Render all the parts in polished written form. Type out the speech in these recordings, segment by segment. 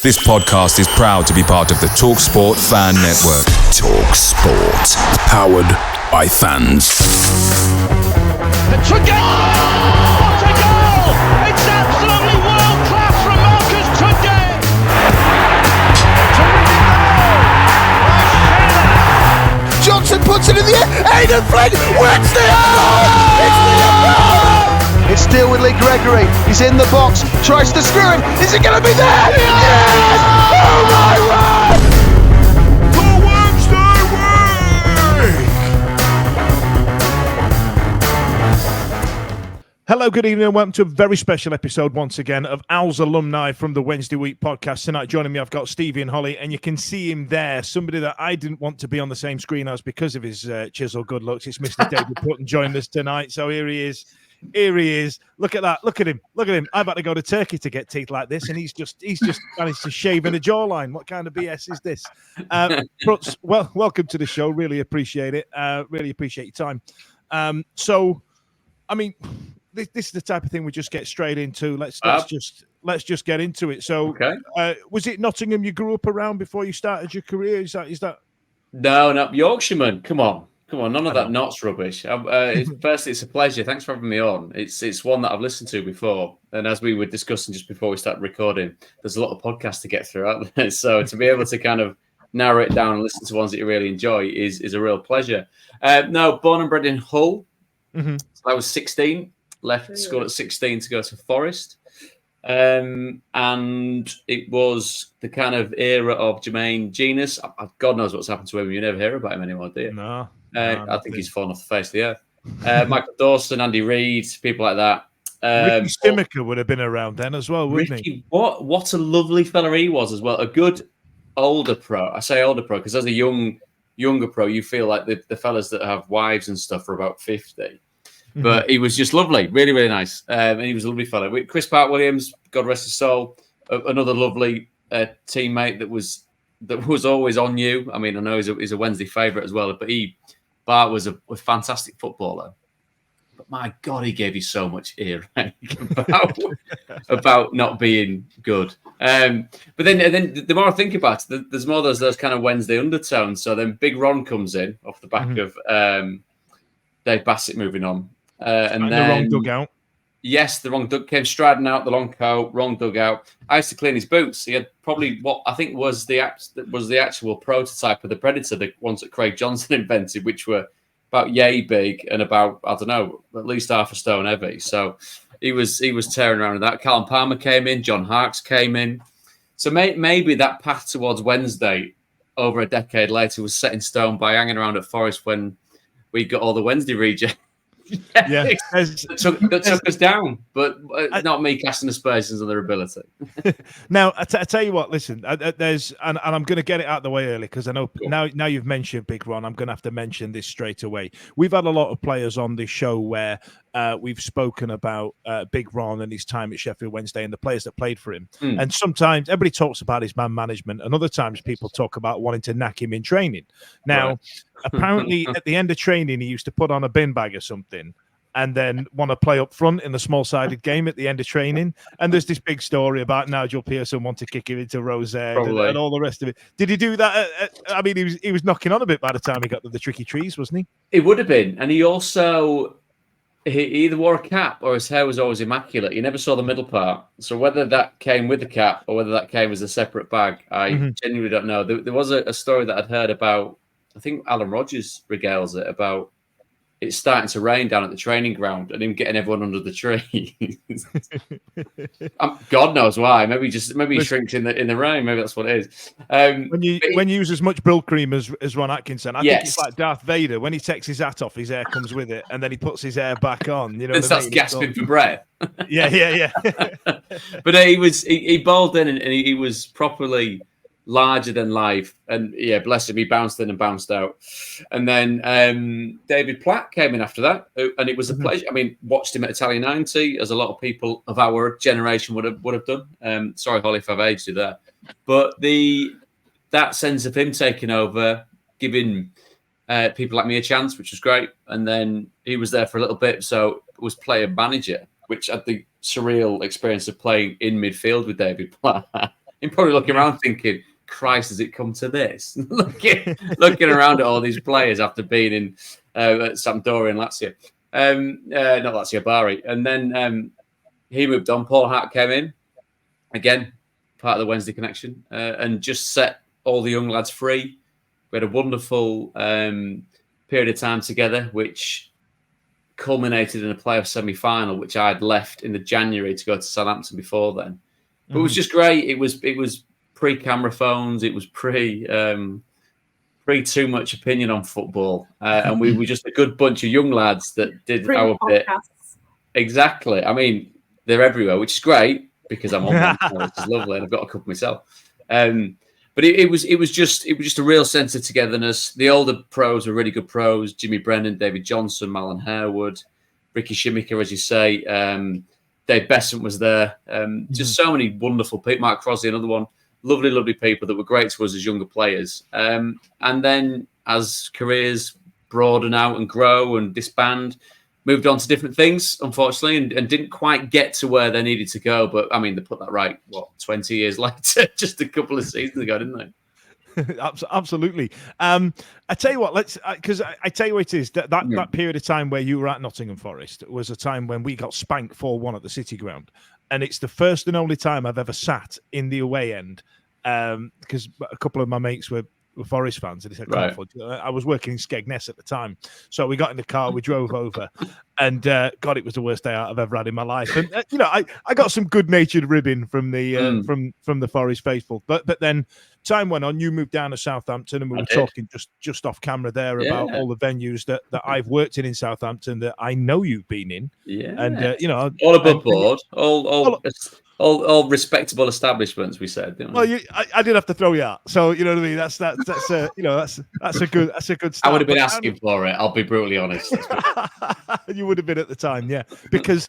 This podcast is proud to be part of the TalkSport Fan Network. TalkSport. Powered by fans. The Trundle! What a goal! It's absolutely world class from Marcus Trundle! Terrific goal! Johnson puts it in the air. Aidan Flynn wins the goal! It's the goal! It's still with Lee Gregory. He's in the box. Tries to screw it. Is it going to be there? Yes! Oh my word! The Wednesday week! Hello, good evening, and welcome to a very special episode once again of Owls Alumni from the Wednesday Week podcast. Tonight, joining me, I've got Stevie and Holly, and you can see him there, somebody that I didn't want to be on the same screen as because of his chisel good looks. It's Mr. David Prutton joining us tonight, so here he is. Here he is. Look at that. Look at him. Look at him. I've had to go to Turkey to get teeth like this, and he's just managed to shave in a jawline. What kind of BS is this? Pruts, well, welcome to the show. Really appreciate it. Really appreciate your time. So, I mean, this is the type of thing we just get straight into. Let's just get into it. So, okay. Was it Nottingham you grew up around before you started your career? Is that? No, not Yorkshireman. Come on, none of that Notts rubbish. Firstly, it's a pleasure. Thanks for having me on. It's one that I've listened to before, and as we were discussing just before we started recording, there's a lot of podcasts to get through out there. So to be able to kind of narrow it down and listen to ones that you really enjoy is a real pleasure. No, born and bred in Hull. Mm-hmm. So I was 16. Left school at 16 to go to Forest. And it was the kind of era of Jermaine Genius. God knows what's happened to him. You never hear about him anymore, do you? No. I think he's fallen off the face of the earth. Michael Dawson, Andy Reid, people like that. Ricky Stimmicker would have been around then as well, wouldn't he? What a lovely fella he was as well. A good older pro. I say older pro because as a younger pro, you feel like the fellas that have wives and stuff are about 50. But he was just lovely, really, really nice. And he was a lovely fellow. Chris Park-Williams, God rest his soul, another lovely teammate that was always on you. I mean, I know he's a Wednesday favourite as well, but Bart was a fantastic footballer. But my God, he gave you so much earache about not being good. But then the more I think about it, there's more those kind of Wednesday undertones. So then Big Ron comes in off the back of Dave Bassett moving on. And then the wrong dugout. Yes, the wrong dugout. Came striding out, the long coat, wrong dugout. I used to clean his boots. He had probably what I think was the actual prototype of the Predator, the ones that Craig Johnson invented, which were about yay big and about, I don't know, at least half a stone heavy. So he was tearing around with that. Callum Palmer came in, John Harkes came in. So maybe that path towards Wednesday over a decade later was set in stone by hanging around at Forest when we got all the Wednesday rejects. Yeah, that took us down, but not me casting aspersions on their ability. Now, I tell you what, listen, there's, and I'm going to get it out of the way early because I know now you've mentioned Big Ron, I'm going to have to mention this straight away. We've had a lot of players on this show where we've spoken about Big Ron and his time at Sheffield Wednesday and the players that played for him. And sometimes everybody talks about his man management, and other times people talk about wanting to knack him in training. Now, apparently, at the end of training, he used to put on a bin bag or something and then want to play up front in the small-sided game at the end of training. And there's this big story about Nigel Pearson wanting to kick him into Rosette and all the rest of it. Did he do that? I mean, he was knocking on a bit by the time he got to the tricky trees, wasn't he? It would have been. And he also... He either wore a cap or his hair was always immaculate. You never saw the middle part. So whether that came with the cap or whether that came as a separate bag, I genuinely don't know. There was a story that I'd heard about, I think Alan Rogers regales it, about it's starting to rain down at the training ground and him getting everyone under the tree. God knows why. Maybe he shrinks in the rain. Maybe that's what it is. When you use as much Brill cream as Ron Atkinson, I think it's like Darth Vader. When he takes his hat off, his hair comes with it, and then he puts his hair back on. You know, and starts gasping for breath. Yeah. But he bowled in, and he was properly larger than life, and bless him, he bounced in and bounced out. And then David Platt came in after that, and it was a pleasure. I mean, watched him at Italia 90, as a lot of people of our generation would have done. Sorry, Holly, if I've aged you there, but that sense of him taking over, giving people like me a chance, which was great. And then he was there for a little bit, so it was player manager, which had the surreal experience of playing in midfield with David Platt. You're probably looking around thinking, Christ, has it come to this? looking around at all these players after being in at Sampdoria and Lazio. Not Lazio, Bari. And then he moved on. Paul Hart came in. Again, part of the Wednesday connection. And just set all the young lads free. We had a wonderful period of time together, which culminated in a playoff semi-final, which I had left in the January to go to Southampton before then. But it was just great. It was pre-camera phones. It was pre too much opinion on football, and we were just a good bunch of young lads that did our bit. Exactly. I mean, they're everywhere, which is great because I'm on one, which is lovely, and I've got a couple myself. But it was just a real sense of togetherness. The older pros were really good pros: Jimmy Brennan, David Johnson, Malin Harewood, Ricky Shimika, as you say. Dave Besant was there. Just so many wonderful people. Mark Crossley, another one. Lovely, lovely people that were great to us as younger players. And then as careers broaden out and grow and disband, moved on to different things, unfortunately, and didn't quite get to where they needed to go. But, I mean, they put that right, 20 years later, just a couple of seasons ago, didn't they? Absolutely. I tell you what, because I tell you what it is, that period of time where you were at Nottingham Forest was a time when we got spanked 4-1 at the City Ground. And it's the first and only time I've ever sat in the away end because a couple of my mates were Forest fans. And he said, right. I was working in Skegness at the time. So we got in the car, we drove over, and God, it was the worst day out I've ever had in my life. And, I got some good-natured ribbing from the from the Forest faithful. But then time went on, you moved down to Southampton, and we were talking just off camera there about all the venues that I've worked in Southampton that I know you've been in. Yeah. And, all above board, all respectable establishments, we said. Didn't we? Well, I did have to throw you out, so you know what I mean. That's a good start. I would have been asking for it. I'll be brutally honest. You would have been at the time, yeah, because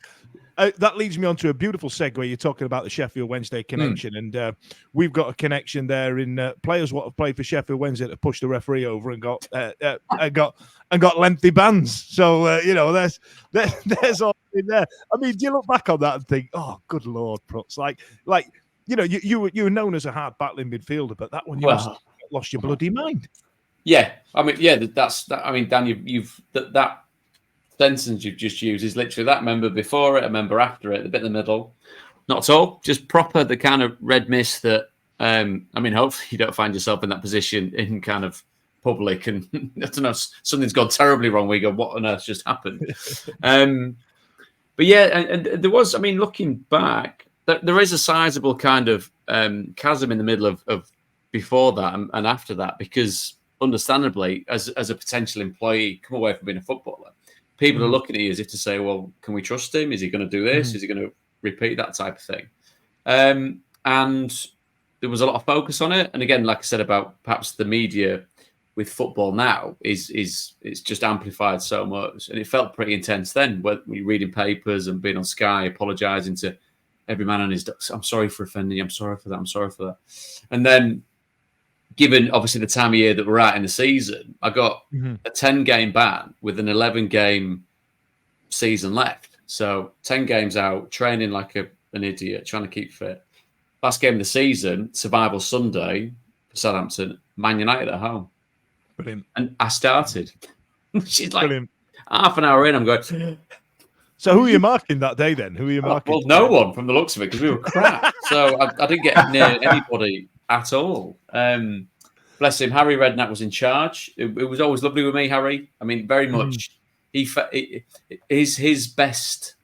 that leads me on to a beautiful segue. You're talking about the Sheffield Wednesday connection, and we've got a connection there in players what have played for Sheffield Wednesday that pushed the referee over and got lengthy bans. So there's all in there. I mean, do you look back on that and think, oh, good Lord, Pruts, like you were known as a hard battling midfielder, but that one you lost your bloody mind. Yeah, I mean, that's that. I mean, Dan, you've that sentence you've just used is literally that member before it, a member after it, the bit in the middle. Not at all. Just proper the kind of red mist that. I mean, hopefully you don't find yourself in that position in kind of public, and I don't know, something's gone terribly wrong. We go, what on earth just happened? But yeah, and there was. I mean, looking back, there is a sizable kind of chasm in the middle of before that and after that, because understandably, as a potential employee, come away from being a footballer, people are looking at you as if to say, well, can we trust him? Is he going to do this? Is he going to repeat that type of thing? And there was a lot of focus on it. And again, like I said about perhaps the media with football now is it's just amplified so much. And it felt pretty intense then when you're reading papers and being on Sky, apologising to every man on his ducks. I'm sorry for offending you. I'm sorry for that. I'm sorry for that. And then given obviously the time of year that we're at in the season, I got a 10-game ban with an 11-game season left. So 10 games out, training like an idiot, trying to keep fit. Last game of the season, Survival Sunday for Southampton, Man United at home. Brilliant. And I started. She's like half an hour in, I'm going. So who are you marking that day then? Who are you marking? Well, no one from the looks of it because we were crap. So I didn't get near anybody at all. Bless him. Harry Redknapp was in charge. It was always lovely with me, Harry. I mean, very much. His best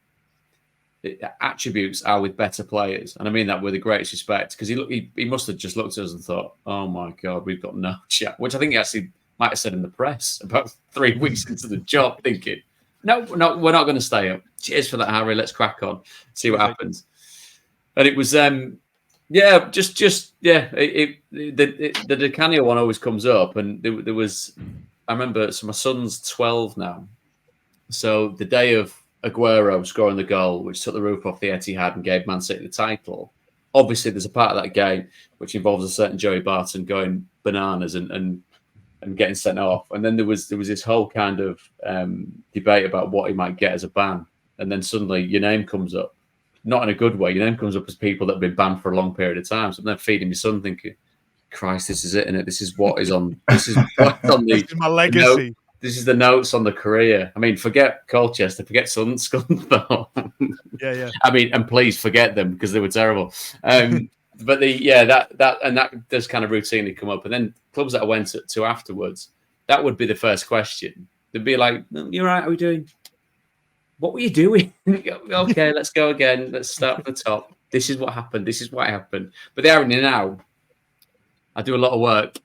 attributes are with better players, and I mean that with the greatest respect, because he must have just looked at us and thought, "Oh my God, we've got no chat." Which I think he actually might have said in the press about 3 weeks into the job, thinking, "No, we're not going to stay up." Cheers for that, Harry. Let's crack on, see what happens. And it was, the Decanio one always comes up, and there was. I remember, so my son's 12 now, so the day of Aguero scoring the goal, which took the roof off the Etihad and gave Man City the title. Obviously, there's a part of that game which involves a certain Joey Barton going bananas and getting sent off. And then there was this whole kind of debate about what he might get as a ban. And then suddenly your name comes up. not in a good way. Your name comes up as people that have been banned for a long period of time. So I'm then feeding my son thinking, Christ, this is it, innit? This is what is on. This is what's on the. This is my legacy. This is the notes on the career. I mean, forget Colchester, forget Scunthorpe though. Yeah. I mean, and please forget them because they were terrible. But that does kind of routinely come up. And then clubs that I went to afterwards, that would be the first question. They'd be like, "You're right. How are we doing? What were you doing?" Okay, let's go again. Let's start from the top. This is what happened. This is what happened. But the irony now, I do a lot of work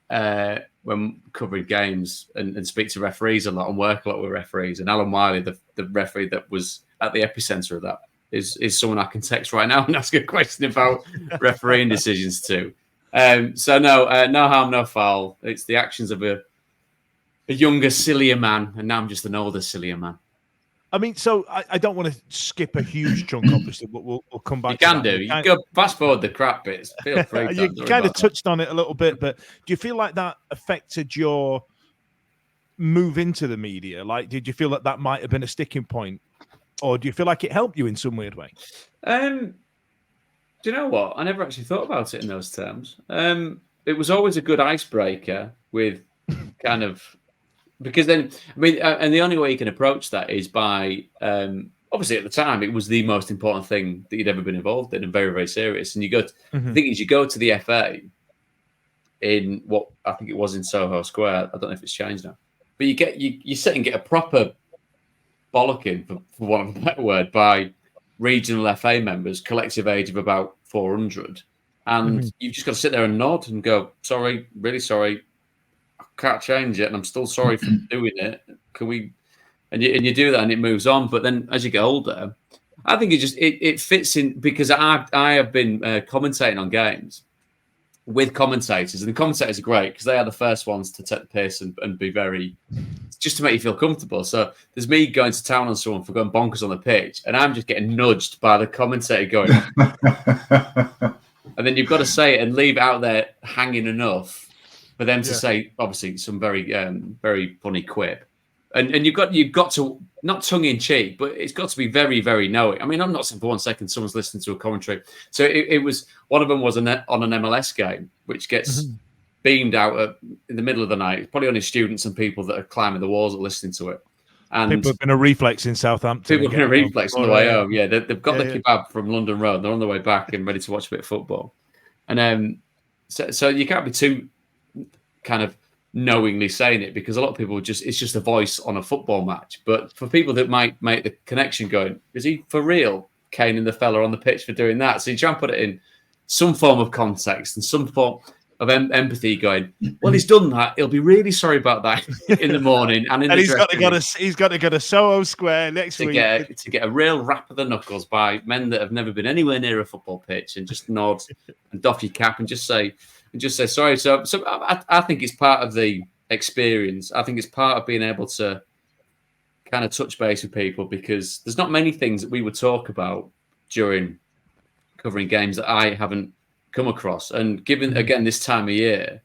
when covering games and speak to referees a lot and work a lot with referees. And Alan Wiley, the referee that was at the epicenter of that, is someone I can text right now and ask a question about refereeing decisions too. So no harm, no foul. It's the actions of a younger, sillier man, and now I'm just an older, sillier man. I mean, so I don't want to skip a huge chunk, obviously, but we'll come back. You can do. You go fast forward the crap bits. Feel free. You kind of touched on it a little bit, but do you feel like that affected your move into the media? Like, did you feel that might have been a sticking point, or do you feel like it helped you in some weird way? Do you know what? I never actually thought about it in those terms. It was always a good icebreaker with kind of. Because then, I mean, and the only way you can approach that is by, obviously at the time, it was the most important thing that you'd ever been involved in and very, very serious. And you go, the thing is, you go to the FA in what I think it was in Soho Square. I don't know if it's changed now, but you sit and get a proper bollocking, for want of a better word, by regional FA members, collective age of about 400. And you've just got to sit there and nod and go, sorry, really sorry. Can't change it, and I'm still sorry for doing it. Can we? And you do that, and it moves on. But then, as you get older, I think it fits in because I have been commentating on games with commentators, and the commentators are great because they are the first ones to take the piss and be very just to make you feel comfortable. So there's me going to town on someone for going bonkers on the pitch, and I'm just getting nudged by the commentator going, and then you've got to say it and leave it out there hanging enough. For them to say, obviously, some very, very funny quip, and you've got to not tongue in cheek, but it's got to be very, very knowing. I mean, I'm not saying for 1 second someone's listening to a commentary. So it was one of them was on an MLS game, which gets beamed out in the middle of the night. It's probably only students and people that are climbing the walls are listening to it. And people have been a reflex in Southampton. People have been a reflex on the way home. Yeah, they've got the kebab from London Road. They're on the way back and ready to watch a bit of football. And so you can't be too kind of knowingly saying it because a lot of people it's just a voice on a football match. But for people that might make the connection going, is he for real caning the fella on the pitch for doing that? So you try and put it in some form of context and some form of empathy going, well, he's done that. He'll be really sorry about that in the morning. And he's got to go to Soho Square next week. To get a real rap of the knuckles by men that have never been anywhere near a football pitch and just nod and doff your cap and just say sorry. So I think it's part of the experience. I think it's part of being able to kind of touch base with people because there's not many things that we would talk about during covering games that I haven't come across. And given, again, this time of year,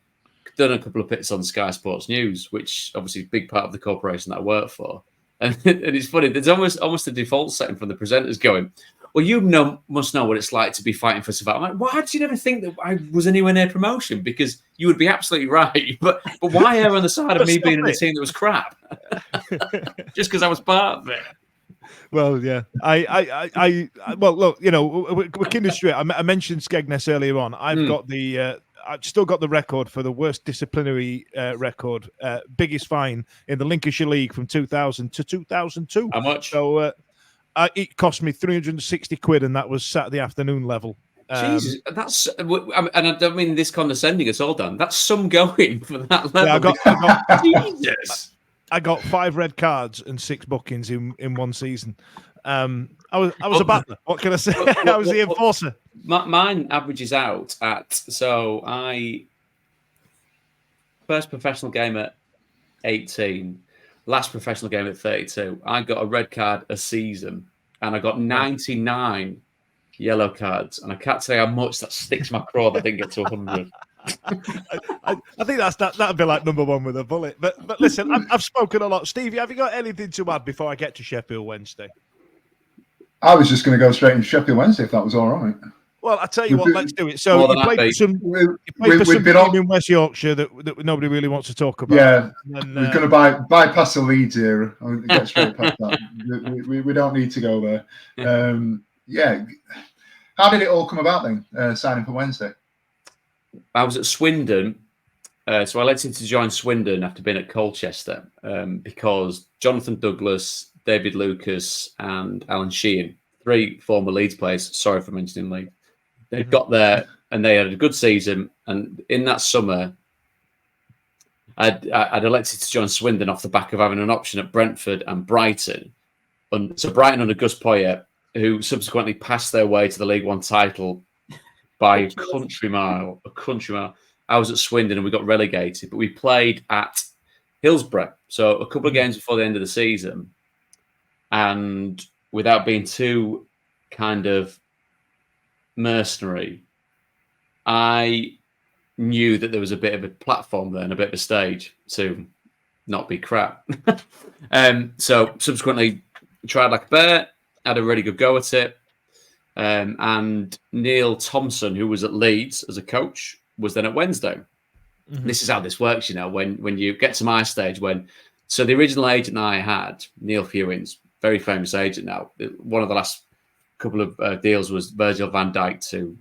done a couple of bits on Sky Sports News, which obviously is a big part of the corporation that I work for. And it's funny, there's almost a default setting from the presenters going, well, you must know what it's like to be fighting for survival. I'm like, why did you never think that I was anywhere near promotion? Because you would be absolutely right. But why err on the side of me being in a team that was crap? Just because I was part of it. Well, yeah. Well, look, we're kindred straight. I mentioned Skegness earlier on. I've still got the record for the worst disciplinary record, biggest fine in the Lincolnshire League from 2000 to 2002. How much? So it cost me £360, and that was Saturday afternoon level. Jesus, that's, and I don't mean this condescending at all, Dan. That's some going for that level. Yeah, Jesus. I got 5 red cards and 6 bookings in one season. I was a battler. What can I say? I was the enforcer. Mine averages out at first professional game at 18, last professional game at 32. I got a red card a season, and I got 99 yellow cards, and I can't say how much that sticks my craw that I didn't get to 100. I think that'd be like number 1 with a bullet. But listen, I've spoken a lot. Stevie, have you got anything to add before I get to Sheffield Wednesday? I was just going to go straight into Sheffield Wednesday if that was all right. Well, I tell you what, let's do it. So you played for some team in West Yorkshire that nobody really wants to talk about. Yeah, we're going to bypass the Leeds era. I'll get straight past that. We don't need to go there. Yeah. How did it all come about then, signing for Wednesday? I was at Swindon. So I elected to join Swindon after being at Colchester because Jonathan Douglas, David Lucas and Alan Sheehan, 3 former Leeds players, sorry for mentioning Leeds, they got there and they had a good season. And in that summer, I'd elected to join Swindon off the back of having an option at Brentford and Brighton. So Brighton under Gus Poyet, who subsequently passed their way to the League One title by a country mile. I was at Swindon and we got relegated, but we played at Hillsborough. So a couple of games before the end of the season. And without being too kind of mercenary, I knew that there was a bit of a platform there and a bit of a stage to not be crap. So subsequently tried like a bear, had a really good go at it. And Neil Thompson, who was at Leeds as a coach, was then at Wednesday. This is how this works, you know, when you get to my stage, so the original agent I had, Neil Fewings, very famous agent now. One of the last couple of deals was Virgil van Dijk to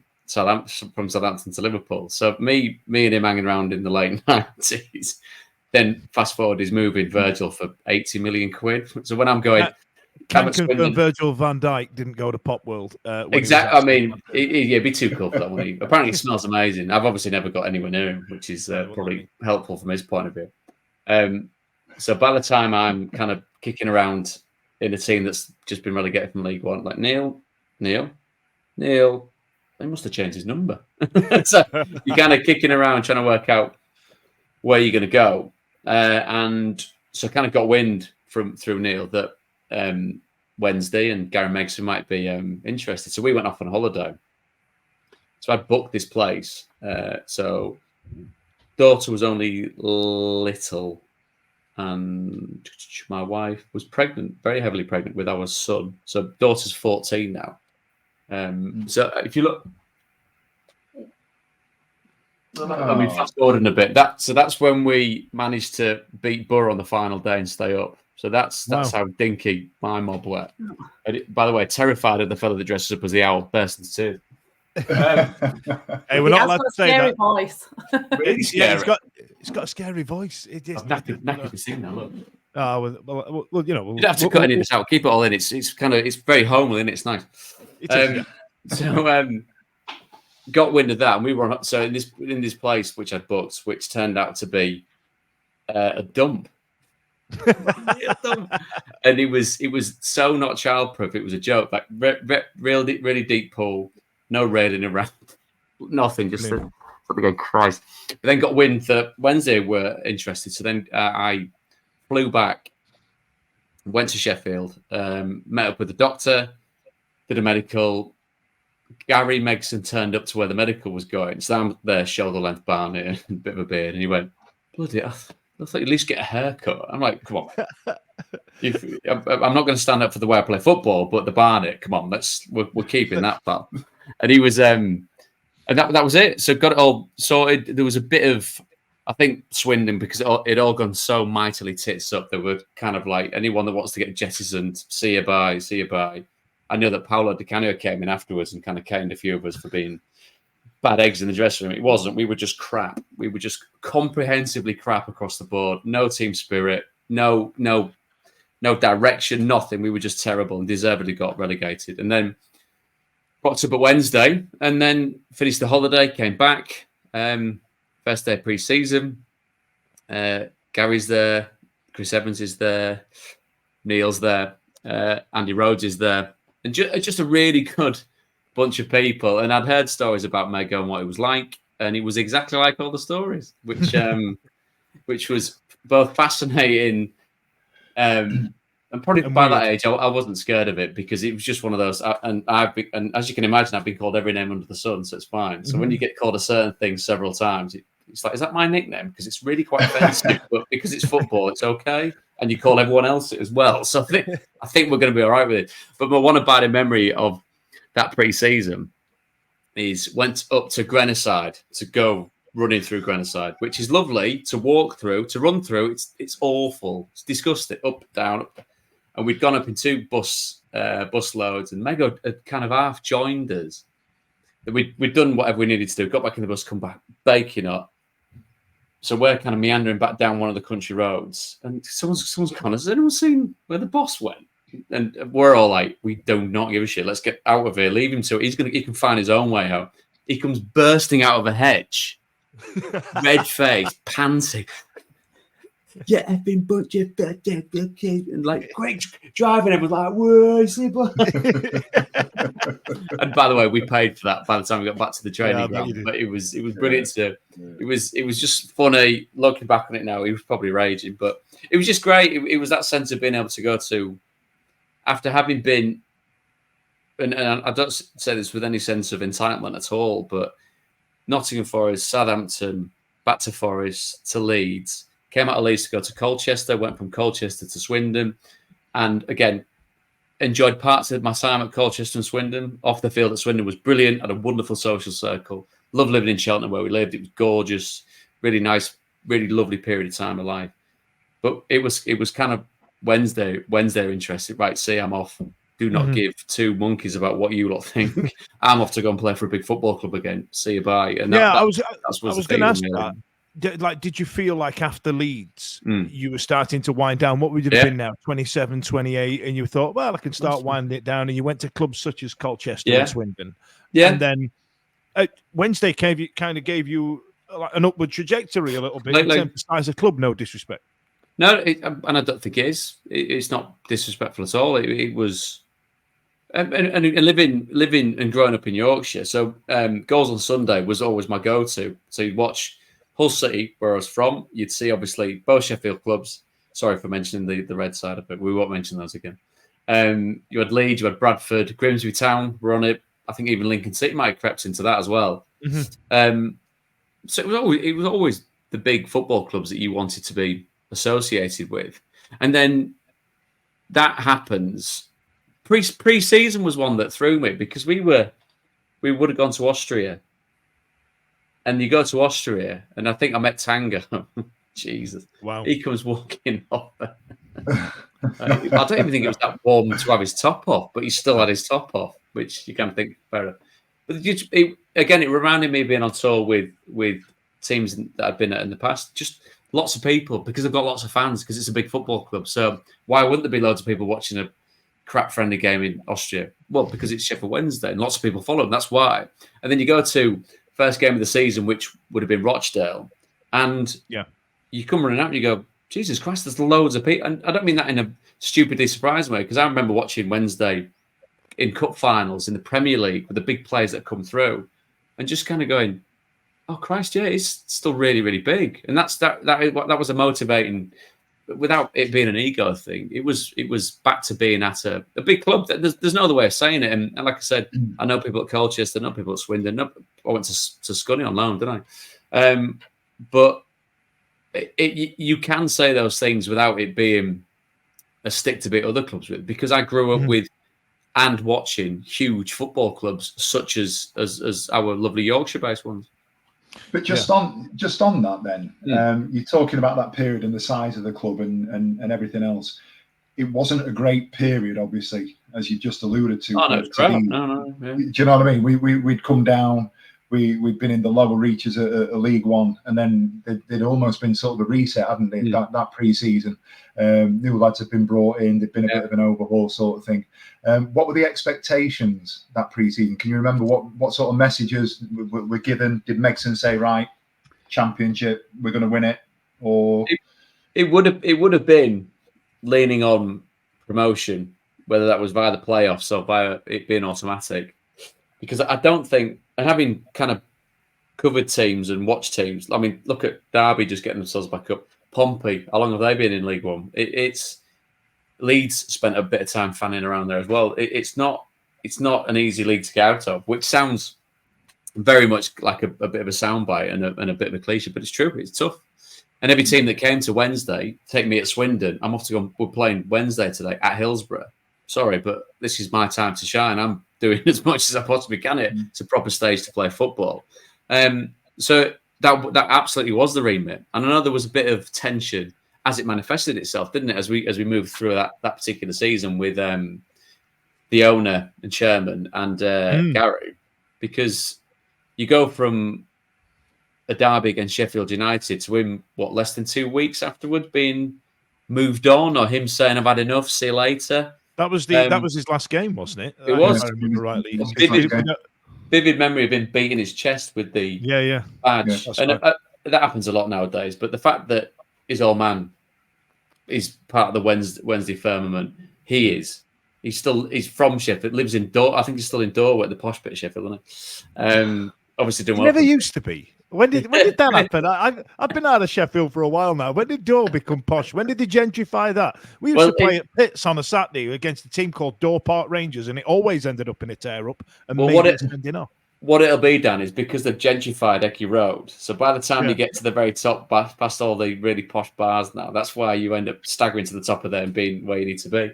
from Southampton to Liverpool. So me and him hanging around in the late 90s. Then fast forward, he's moving Virgil for 80 million quid. So when I'm going, can confirm Virgil van Dijk didn't go to Pop World. Exactly. I mean, it'd be too cool for that one. Apparently, it smells amazing. I've obviously never got anywhere near him, which is probably helpful from his point of view. So by the time I'm kind of kicking around in a team that's just been relegated from League One, like Neil, they must have changed his number. So you're kind of kicking around trying to work out where you're going to go. And so I kind of got wind through Neil that Wednesday and Gary Megson might be interested. So we went off on holiday. So I booked this place. So daughter was only little, and my wife was pregnant, very heavily pregnant with our son. So daughter's 14 now. So if you look, I mean, fast forwarding a bit. That's when we managed to beat Borough on the final day and stay up. So that's how dinky my mob were. By the way, terrified of the fellow that dresses up as the owl, person too. Hey, we're not allowed to say that. Voice. Really scary. It's got a scary voice. It is. I've knackered to sing now. Look. Oh well, you know, you'd have to cut any of this out. Keep it all in. It's very homely and it's nice. Got wind of that, and we were on. So in this place which I booked, which turned out to be a dump. And it was so not childproof. It was a joke. Like really deep pool, no railing around, nothing. Just something going Christ. But then got wind that Wednesday were interested. So then I flew back, went to Sheffield, met up with the doctor, did a medical. Gary Megson turned up to where the medical was going. So I'm there, shoulder length Barney, and a bit of a beard, and he went, "Bloody, I thought you'd at least get a haircut." I'm like, "Come on, I'm not going to stand up for the way I play football, but the Barney, come on, we're keeping that, pal." And he was, and that was it. So got it all sorted. There was a bit of, I think, Swindon, because it all gone so mightily tits up. They were kind of like, anyone that wants to get jettisoned, see you bye. I know that Paolo Di Canio came in afterwards and kind of caned a few of us for being bad eggs in the dressing room. It wasn't. We were just crap. We were just comprehensively crap across the board. No team spirit, no direction, nothing. We were just terrible and deservedly got relegated. And then rocked up at Wednesday and then finished the holiday, came back. First day of pre-season. Gary's there. Chris Evans is there. Neil's there. Andy Rhodes is there. And just a really good bunch of people. And I'd heard stories about Mego and what it was like. And it was exactly like all the stories, which was both fascinating. And probably by that age, I wasn't scared of it because it was just one of those. And as you can imagine, I've been called every name under the sun, so it's fine. So when you get called a certain thing several times, it's like, is that my nickname? Because it's really quite offensive, but because it's football, it's okay. and you call everyone else it as well. So I think we're going to be all right with it. But my one abiding memory of that pre-season is went up to Grenoside to go running through Grenoside, which is lovely to walk through, to run through. It's awful. It's disgusting. Up, down, up. And we'd gone up in 2 bus loads, and Meg had kind of half joined us. We'd done whatever we needed to do, got back in the bus, come back, baking up. So we're kind of meandering back down one of the country roads, and someone's gone, has anyone seen where the boss went? And we're all like, we do not give a shit. Let's get out of here. Leave him to it. He can find his own way home. He comes bursting out of a hedge, red face, panting. Yeah, effing bunch of kids, and like quick driving. Everyone's like, "Whoa, slipper!" And by the way, we paid for that by the time we got back to the training ground. But it was brilliant to. It was just funny looking back on it now. He was probably raging, but it was just great. It was that sense of being able to go to, after having been, and I don't say this with any sense of entitlement at all, but Nottingham Forest, Southampton, back to Forest, to Leeds. Came out of Leeds to go to Colchester, went from Colchester to Swindon, and again, enjoyed parts of my time at Colchester and Swindon. Off the field at Swindon was brilliant, had a wonderful social circle. Loved living in Cheltenham where we lived. It was gorgeous, really nice, really lovely period of time of life. But it was kind of Wednesday interested. Right, see, I'm off. Do not give 2 monkeys about what you lot think. I'm off to go and play for a big football club again. See you, bye. And I was going to ask that. Did you feel like after Leeds you were starting to wind down? What would it have been now, 27, 28, and you thought, well, I can start winding it down, and you went to clubs such as Colchester and Swindon. And then Wednesday gave you like an upward trajectory a little bit in terms of size of club, no disrespect. No, and I don't think it is. It's not disrespectful at all. It was... And living and growing up in Yorkshire, so Goals on Sunday was always my go-to. So you'd watch Hull City, where I was from. You'd see, obviously, both Sheffield clubs. Sorry for mentioning the red side of it. We won't mention those again. You had Leeds, you had Bradford, Grimsby Town were on it. I think even Lincoln City might have crept into that as well. So it was always the big football clubs that you wanted to be associated with. And then that happens. Pre-season was one that threw me because we would have gone to Austria. And you go to Austria, and I think I met Tanga. Jesus. Wow. He comes walking off. I don't even think it was that warm to have his top off, but he still had his top off, which you can think better. But it reminded me of being on tour with teams that I've been at in the past. Just lots of people, because they've got lots of fans, because it's a big football club. So why wouldn't there be loads of people watching a crap-friendly game in Austria? Well, because it's Sheffield Wednesday, and lots of people follow them. That's why. And then you go to first game of the season, which would have been Rochdale, and you come running out and you go, Jesus Christ, there's loads of people. And I don't mean that in a stupidly surprising way, because I remember watching Wednesday in cup finals in the Premier League with the big players that come through, and just kind of going, oh Christ, yeah, it's still really, really big. And that was a motivating, without it being an ego thing. It was back to being at a big club. There's no other way of saying it. And like I said, I know people at Colchester, I know people at Swindon. I went to Scunny on loan, didn't I? But you can say those things without it being a stick to beat other clubs with, because I grew up with and watching huge football clubs such as our lovely Yorkshire-based ones. But just on that, then you're talking about that period and the size of the club and everything else. It wasn't a great period, obviously, as you just alluded to. Oh no, it's crap. No. Yeah. Do you know what I mean? We'd come down. We'd been in the lower reaches of League One, and then they'd almost been sort of a reset, hadn't they? That pre-season, new lads had been brought in. There'd been a bit of an overhaul sort of thing. What were the expectations that pre-season? Can you remember what sort of messages were given? Did Megson say, right, championship, we're going to win it, or it would have been leaning on promotion, whether that was via the playoffs or via it being automatic? Because I don't think, and having kind of covered teams and watched teams, I mean, look at Derby just getting themselves back up. Pompey, how long have they been in League One? It's Leeds spent a bit of time fanning around there as well. It's not an easy league to get out of, which sounds very much like a bit of a soundbite and a bit of a cliche, but it's true. It's tough. And every team that came to Wednesday, take me at Swindon, I'm off to go. We're playing Wednesday today at Hillsborough. Sorry, but this is my time to shine. I'm doing as much as I possibly can here. It's a proper stage to play football. So that absolutely was the remit. And I know there was a bit of tension as it manifested itself, didn't it? As we moved through that particular season with the owner and chairman and Gary, because you go from a derby against Sheffield United to him, less than 2 weeks afterwards being moved on, or him saying, "I've had enough, see you later." That was his last game, wasn't it? It was. If I remember rightly. Vivid memory of him beating his chest with the badge. Yeah, and that happens a lot nowadays. But the fact that his old man is part of the Wednesday firmament, he's from Sheffield, lives in I think he's still in Dorway, the posh bit of Sheffield, isn't he? Obviously doing well. He never used to be. When did that happen? I've been out of Sheffield for a while now. When did Dore become posh? When did they gentrify that? We used to play at Pitts on a Saturday against a team called Dore Park Rangers, and it always ended up in a tear-up. And ending up. What it'll be, Dan, is because they've gentrified Ecky Road. So by the time you get to the very top, past all the really posh bars now, that's why you end up staggering to the top of there and being where you need to be.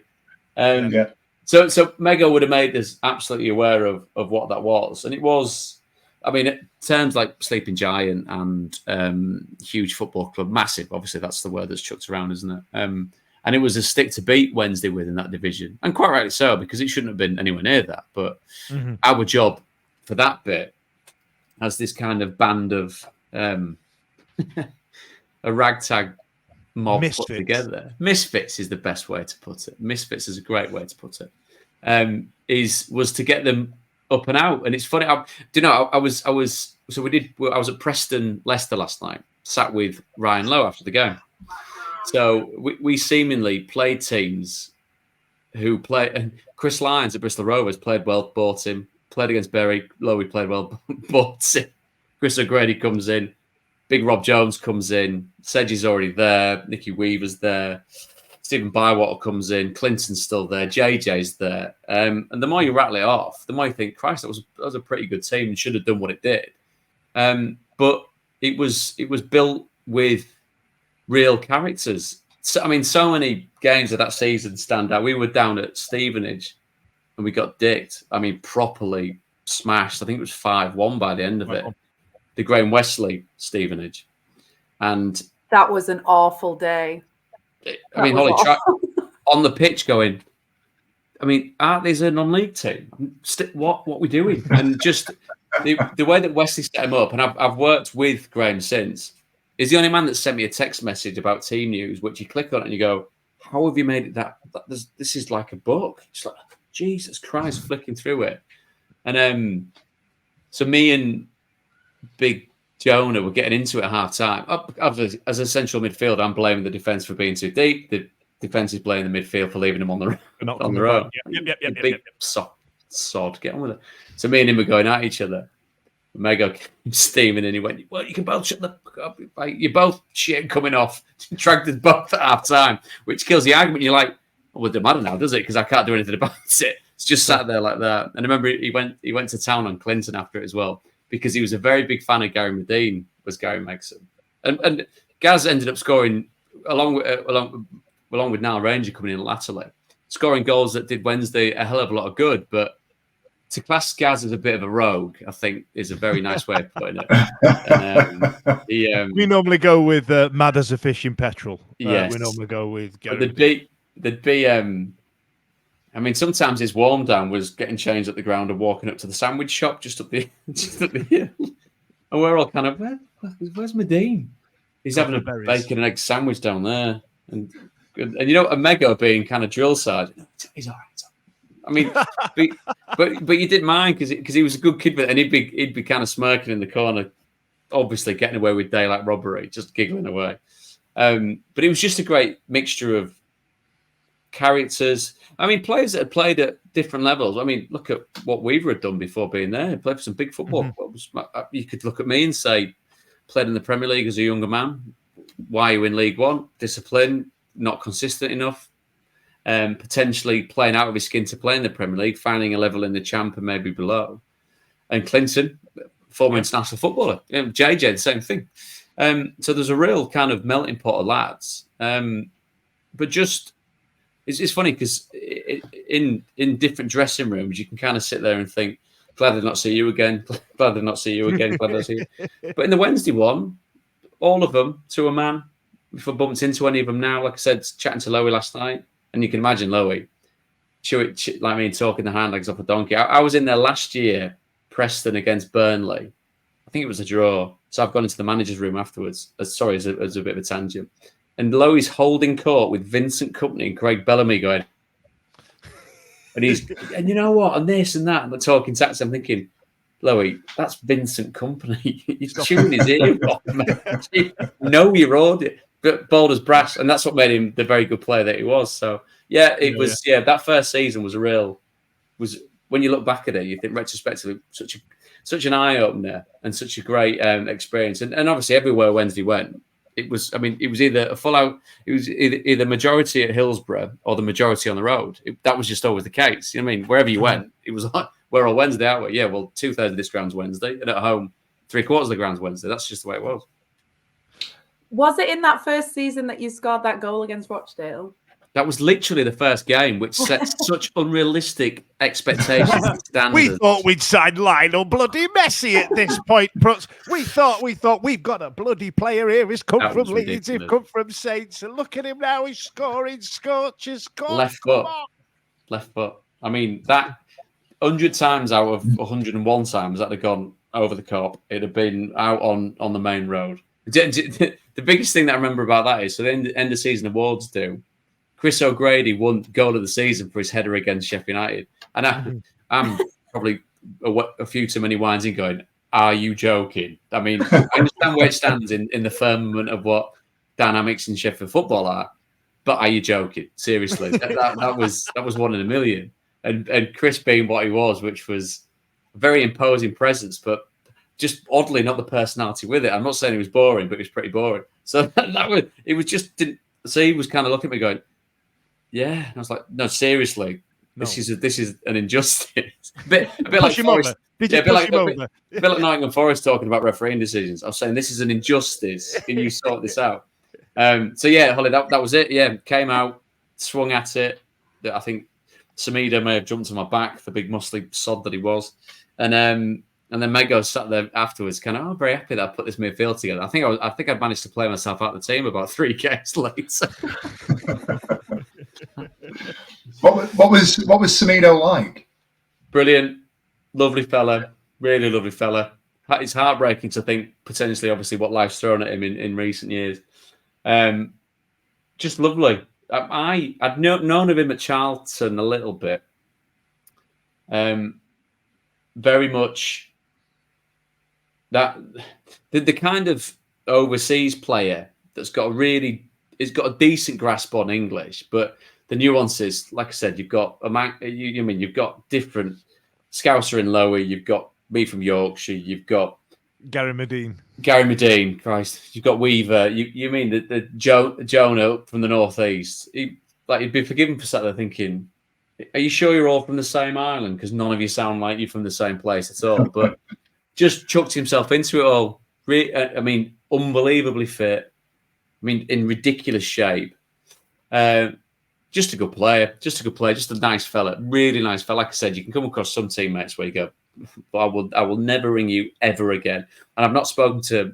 So Mego would have made us absolutely aware of what that was. And it was... I mean, terms like Sleeping Giant and huge football club, massive. Obviously, that's the word that's chucked around, isn't it? And it was a stick to beat Wednesday with in that division, and quite rightly so, because it shouldn't have been anywhere near that. But our job for that bit, as this kind of band of a ragtag mob put together, misfits is the best way to put it. Misfits is a great way to put it. Was to get them up and out. And it's funny. I was at Preston Leicester last night, sat with Ryan Lowe after the game. So we seemingly played teams who play, and Chris Lyons at Bristol Rovers played well, bought him, played against Bury, Lowe played well, bought him. Chris O'Grady comes in, Big Rob Jones comes in, Sedge's already there, Nicky Weaver's there, Stephen Bywater comes in, Clinton's still there, JJ's there. And the more you rattle it off, the more you think, Christ, that was a pretty good team and should have done what it did. But it was built with real characters. So, I mean, so many games of that season stand out. We were down at Stevenage and we got dicked. I mean, properly smashed. I think it was 5-1 by the end of it. The Graham Wesley Stevenage. And that was an awful day. I mean, Holly, on the pitch going, I mean, aren't these a non-league team? What are we doing? And just the way that Wesley set him up, and I've worked with Graham since, is the only man that sent me a text message about team news, which you click on it and you go, how have you made it that this is like a book? It's like, Jesus Christ, flicking through it. And so me and Big Jonah were getting into it at half time. As a central midfielder, I'm blaming the defence for being too deep. The defence is blaming the midfield for leaving them on the road. Yep. Big sod, get on with it. So me and him were going at each other. Mego came steaming and he went, well, you can both shut the fuck up. Like, you're both shit coming off. Dragged us both at half time, which kills the argument. You're like, well, it doesn't matter now, does it? Because I can't do anything about it. It's just sat there like that. And I remember he went to town on Clinton after it as well, because he was a very big fan of Gary Medine, was Gary Megson. And Gaz ended up scoring, along with Niall Ranger coming in latterly, scoring goals that did Wednesday a hell of a lot of good. But to class Gaz as a bit of a rogue, I think, is a very nice way of putting it. And, we normally go with mad as a fish in petrol. Yes. We normally go with Gary. There'd be I mean, sometimes his warm down was getting changed at the ground and walking up to the sandwich shop just up the hill. And we're all kind of, where's Medine? He's having a bacon and egg sandwich down there. And you know, a Mego being kind of drill side, he's all right. I mean, but you didn't mind because he was a good kid, and he'd be kind of smirking in the corner, obviously getting away with daylight robbery, just giggling away. But it was just a great mixture of characters. I mean, players that had played at different levels. I mean, look at what Weaver had done before being there. He played for some big football clubs. You could look at me and say, played in the Premier League as a younger man. Why are you in League One? Discipline, not consistent enough. Potentially playing out of his skin to play in the Premier League, finding a level in the Champ and maybe below. And Clinton, former international footballer. JJ, the same thing. So there's a real kind of melting pot of lads. But just it's funny because in different dressing rooms, you can kind of sit there and think, glad to not see you again. Glad to not see you again. Glad to not see you. But in the Wednesday one, all of them to a man. If I bumped into any of them now, like I said, chatting to Lowy last night, and you can imagine Lowy, like me, talking the hand legs off a donkey. I was in there last year, Preston against Burnley. I think it was a draw. So I've gone into the manager's room afterwards. Sorry, as a bit of a tangent. And Lowy's holding court with Vincent Kompany and Craig Bellamy going, and and you know what, and this and that, and they're talking tactics. I'm thinking, Lowy, that's Vincent Kompany. He's chewing his ear off, man. You know your audience. But bold as brass, and that's what made him the very good player that he was. So yeah, it was. Yeah, that first season was when you look back at it, you think retrospectively such an eye opener and such a great experience. And obviously everywhere Wednesday went, it was either a full out. It was either majority at Hillsborough or the majority on the road. That was just always the case. You know what I mean? Wherever you went, it was like, we're on Wednesday, aren't we? Yeah, well, 2/3 of this ground's Wednesday, and at home, 3/4 of the ground's Wednesday. That's just the way it was. Was it in that first season that you scored that goal against Rochdale? That was literally the first game, which set such unrealistic expectations and standards. We thought we'd sign Lionel bloody Messi at this point, Prutz. We thought we've got a bloody player here. He's come from Leeds, he's come from Saints, and look at him now. He's scoring scorches. Left foot. I mean, that 100 times out of 101 times that had gone over the cop, it'd have been out on the main road. The biggest thing that I remember about that is, so the end of season awards do. Chris O'Grady won goal of the season for his header against Sheffield United. And I'm probably a few too many wines in going, are you joking? I mean, I understand where it stands in the firmament of what dynamics in Sheffield football are, but are you joking? Seriously, that was one in a million. And Chris being what he was, which was a very imposing presence, but just oddly not the personality with it. I'm not saying he was boring, but he was pretty boring. So he was kind of looking at me going, yeah. And I was like, no, seriously, this is an injustice. A bit like Forest. A bit like Nottingham Forest talking about refereeing decisions. I was saying this is an injustice. Can you sort this out? So yeah, Holly, that was it. Yeah, came out, swung at it. I think Samida may have jumped on my back, the big muscly sod that he was, and then Mego sat there afterwards, kind of, I'm very happy that I put this midfield together. I think I'd managed to play myself out of the team about 3 games later. What was Samido like? Brilliant, lovely fella, really lovely fella. It's heartbreaking to think potentially, obviously, what life's thrown at him in recent years. Just lovely. I'd known of him at Charlton a little bit. Very much that the kind of overseas player that's got a decent grasp on English, but the nuances, like I said, you've got you've got different Scouser in Lowy, you've got me from Yorkshire, you've got Gary Medine, Christ, you've got Weaver, you mean the Jonah from the northeast. He'd be forgiven for sat there thinking, are you sure you're all from the same island? Because none of you sound like you're from the same place at all. But just chucked himself into it all. I mean, unbelievably fit. I mean, in ridiculous shape. Just a good player. Just a nice fella. Really nice fella. Like I said, you can come across some teammates where you go, I will never ring you ever again. And I've not spoken to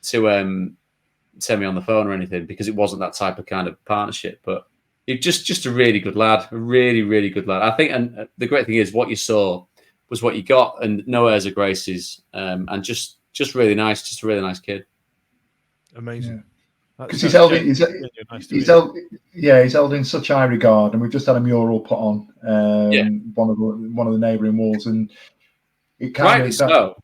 Semi on the phone or anything because it wasn't that type of kind of partnership. But just a really good lad, a really, really good lad. I think, and the great thing is what you saw was what you got, and no airs or graces, and just really nice, just a really nice kid. Amazing. Because he's held in such high regard, and we've just had a mural put on one of the neighbouring walls, and it kind of that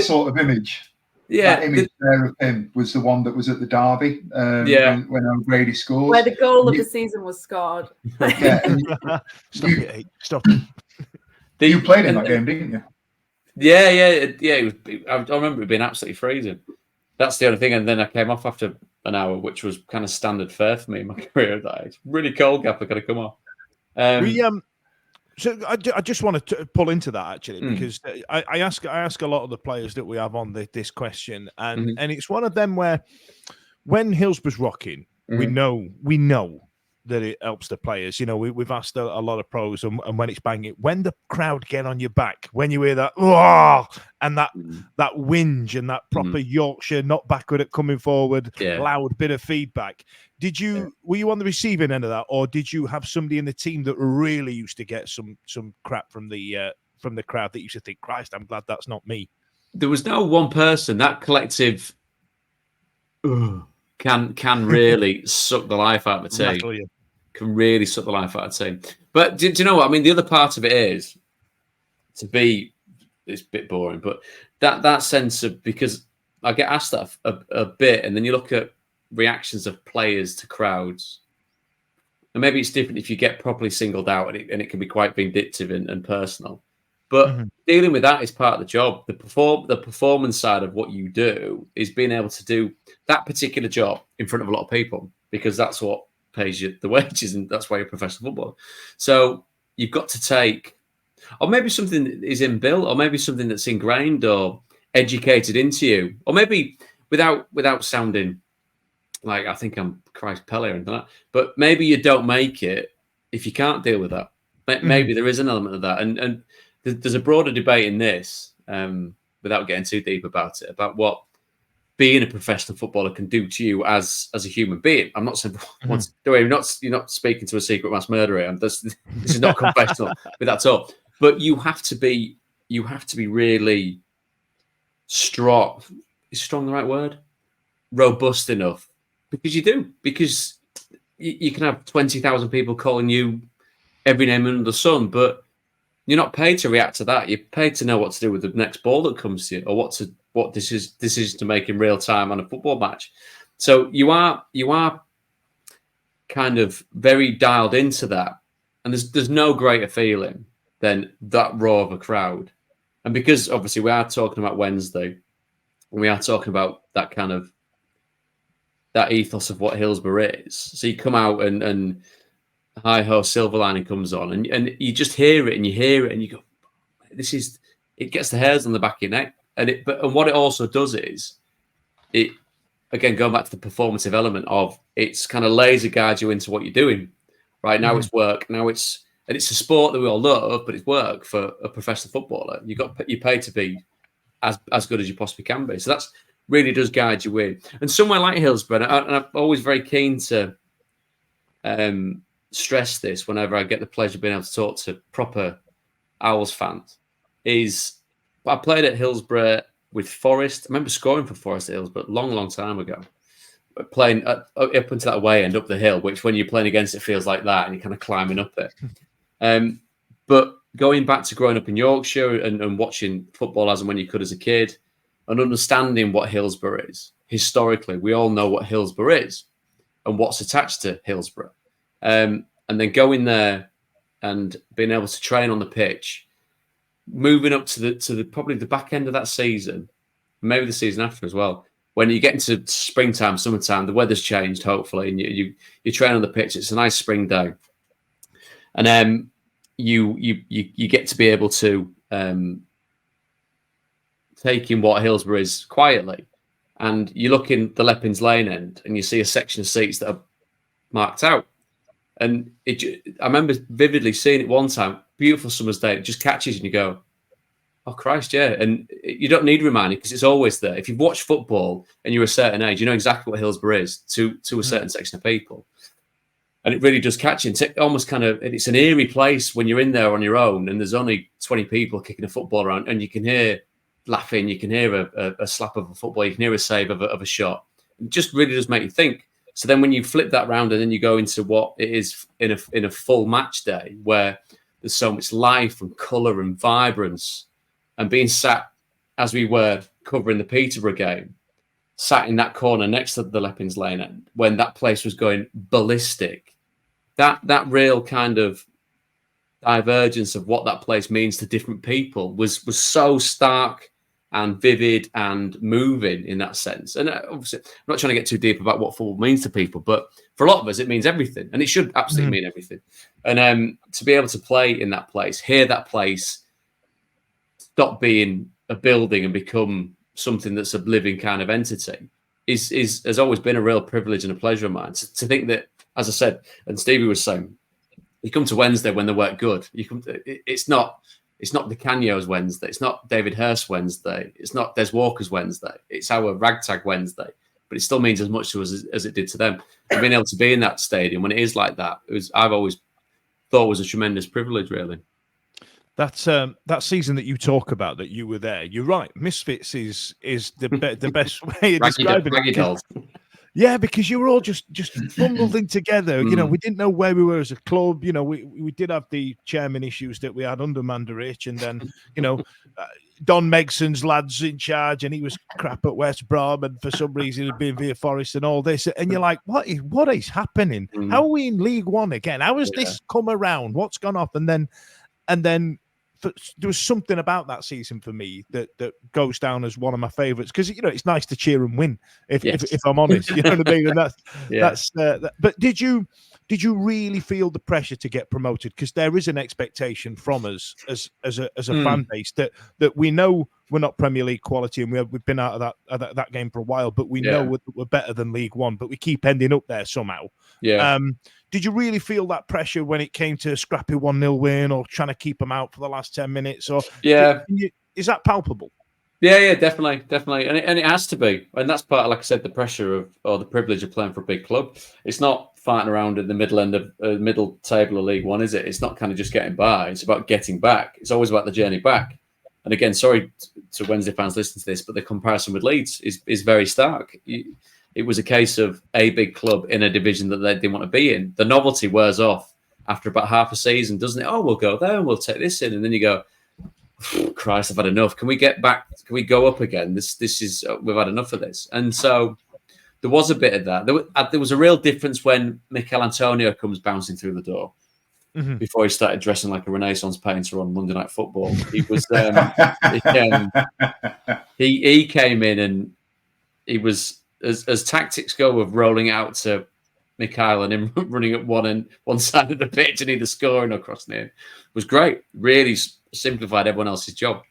sort of image. Yeah, that image there of him was the one that was at the derby when O'Grady scored. Where the goal of the season was scored. Stop it. You played in that game, didn't you? Yeah. I remember it being absolutely freezing. That's the only thing. And then I came off after an hour, which was kind of standard fare for me in my career at that age. Really cold gap, I got to come off. So I just want to pull into that actually, because I ask a lot of the players that we have on this question, and it's one of them where when Hillsborough's rocking, we know that it helps the players. You know, we've asked a lot of pros, and when it's banging, when the crowd get on your back, when you hear that and that whinge and that proper Yorkshire, not backward at coming forward, loud bit of feedback. Were you on the receiving end of that, or did you have somebody in the team that really used to get some crap from the crowd that used to think, Christ, I'm glad that's not me? There was no one person. That collective can really suck the life out of a team. Can really suck the life out of a team. But do you know what I mean? The other part of it is it's a bit boring, but that sense of, because I get asked that a bit, and then you look at reactions of players to crowds, and maybe it's different if you get properly singled out, and it can be quite vindictive and personal. But dealing with that is part of the job. The performance side of what you do is being able to do that particular job in front of a lot of people, because that's what pays you the wages, and that's why you're a professional footballer. So you've got to take, or maybe something that is inbuilt, or maybe something that's ingrained or educated into you, or maybe without sounding like I think I'm Christ Pele or anything like that, but maybe you don't make it if you can't deal with that. Maybe there is an element of that, and there's a broader debate in this, without getting too deep about it, about what being a professional footballer can do to you as a human being. I'm not saying you're not speaking to a secret mass murderer. This is not confessional with that at all. But you have to be really strong. Is strong the right word? Robust enough, because you can have 20,000 people calling you every name under the sun, but you're not paid to react to that. You're paid to know what to do with the next ball that comes to you, or what decisions to make in real time on a football match. So you are kind of very dialed into that, and there's no greater feeling than that roar of a crowd. And because obviously we are talking about Wednesday, and we are talking about that kind of that ethos of what Hillsborough is. So you come out and hi ho, silver lining comes on, and you just hear it and you go, it gets the hairs on the back of your neck. And what it also does is, it, again, going back to the performative element of, it's kind of laser guides you into what you're doing. Right now it's work. Now it's a sport that we all love, but it's work for a professional footballer. You're paid to be as good as you possibly can be. So that's really does guide you in. And somewhere like Hillsborough, and I'm always very keen to stress this whenever I get the pleasure of being able to talk to proper Owls fans, is I played at Hillsborough with Forest. I remember scoring for Forest at Hillsborough a long time ago. Playing up into that away end up the hill, which when you're playing against it feels like that, and you're kind of climbing up it. But going back to growing up in Yorkshire and watching football as and when you could as a kid, and understanding what Hillsborough is historically, we all know what Hillsborough is and what's attached to Hillsborough. And then going there and being able to train on the pitch, moving up to the probably the back end of that season, maybe the season after as well. When you get into springtime, summertime, the weather's changed hopefully, and you train on the pitch. It's a nice spring day, and then you get to be able to take in what Hillsborough is quietly, and you look in the Leppings Lane end and you see a section of seats that are marked out. And I remember vividly seeing it one time, beautiful summer's day, it just catches you and you go, oh, Christ, yeah. And you don't need reminding because it's always there. If you've watched football and you're a certain age, you know exactly what Hillsborough is to a certain section of people. And it really does catch you. It's almost kind of, it's an eerie place when you're in there on your own and there's only 20 people kicking a football around, and you can hear laughing, you can hear a slap of a football, you can hear a save of a shot. It just really does make you think. So then when you flip that round and then you go into what it is in a full match day where there's so much life and colour and vibrance, and being sat, as we were covering the Peterborough game, sat in that corner next to the Leppings Lane end, when that place was going ballistic, that real kind of divergence of what that place means to different people was so stark and vivid and moving in that sense. And obviously, I'm not trying to get too deep about what football means to people, but for a lot of us, it means everything, and it should absolutely mean everything. And to be able to play in that place, hear that place, stop being a building and become something that's a living kind of entity, has always been a real privilege and a pleasure of mine. To think that, as I said, and Stevie was saying, you come to Wednesday when they work good. It's not Di Canio's Wednesday. It's not David Hurst's Wednesday. It's not Des Walker's Wednesday. It's our ragtag Wednesday. But it still means as much to us as it did to them. And being able to be in that stadium when it is like that, I've always thought was a tremendous privilege, really. That season that you talk about, that you were there, you're right. Misfits is the best way of describing it. Yeah, because you were all just fumbling together. You know, we didn't know where we were as a club. You know, we did have the chairman issues that we had under Mandarich, and then, you know, Don Megson's lads in charge, and he was crap at West Brom, and for some reason he'd been via Forest and all this. And you're like, what is happening? How are we in League One again? How has this come around? What's gone off? And then there was something about that season for me that goes down as one of my favourites, because, you know, it's nice to cheer and win. If I'm honest, you know what I mean. And that's. But did you really feel the pressure to get promoted? Because there is an expectation from us as a fan base that we know we're not Premier League quality, and we've been out of that game for a while, but we know we're better than League One, but we keep ending up there somehow. Yeah. Did you really feel that pressure when it came to a scrappy 1-0 win, or trying to keep them out for the last 10 minutes? Or is that palpable? Yeah, definitely, and it has to be, and that's part of, like I said, the pressure of, or the privilege of playing for a big club. It's not fighting around at the middle end of middle table of League One, is it? It's not kind of just getting by. It's about getting back. It's always about the journey back. And again, sorry to Wednesday fans listening to this, but the comparison with Leeds is very stark. It was a case of a big club in a division that they didn't want to be in. The novelty wears off after about half a season, doesn't it? Oh, we'll go there and we'll take this in. And then you go, Christ, I've had enough. Can we get back? Can we go up again? This is, we've had enough of this. And so there was a bit of that. There was a real difference when Mikel Antonio comes bouncing through the door. Before he started dressing like a Renaissance painter on Monday Night Football. He was he came in, and he was, as tactics go, of rolling out to Mikhail and him running at one side of the pitch and either scoring or crossing in, was great. Really simplified everyone else's job.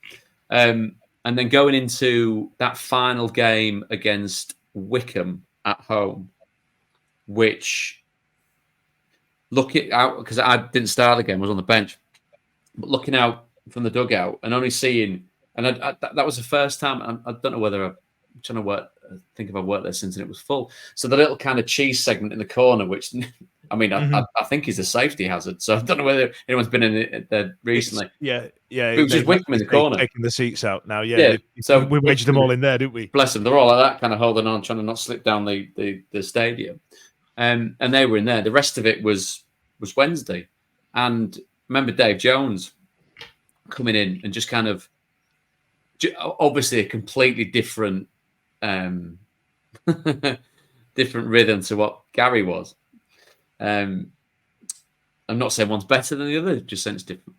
And then going into that final game against Wickham at home, which, looking out, because I didn't start the game, I was on the bench, but looking out from the dugout and only seeing, and that was the first time. I don't know whether I'm trying to work. I think if I've worked there since, and it was full. So the little kind of cheese segment in the corner, which, I mean, I think is a safety hazard. So I don't know whether anyone's been in it there recently. Yeah. It was just Wickham in the corner, taking the seats out now. Yeah. So we wedged them all in there, didn't we? Bless them. They're all like that, kind of holding on, trying to not slip down the stadium. And they were in there. The rest of it was Wednesday. And remember Dave Jones coming in and just kind of, obviously a completely different different rhythm to what Gary was. I'm not saying one's better than the other, just saying it's different.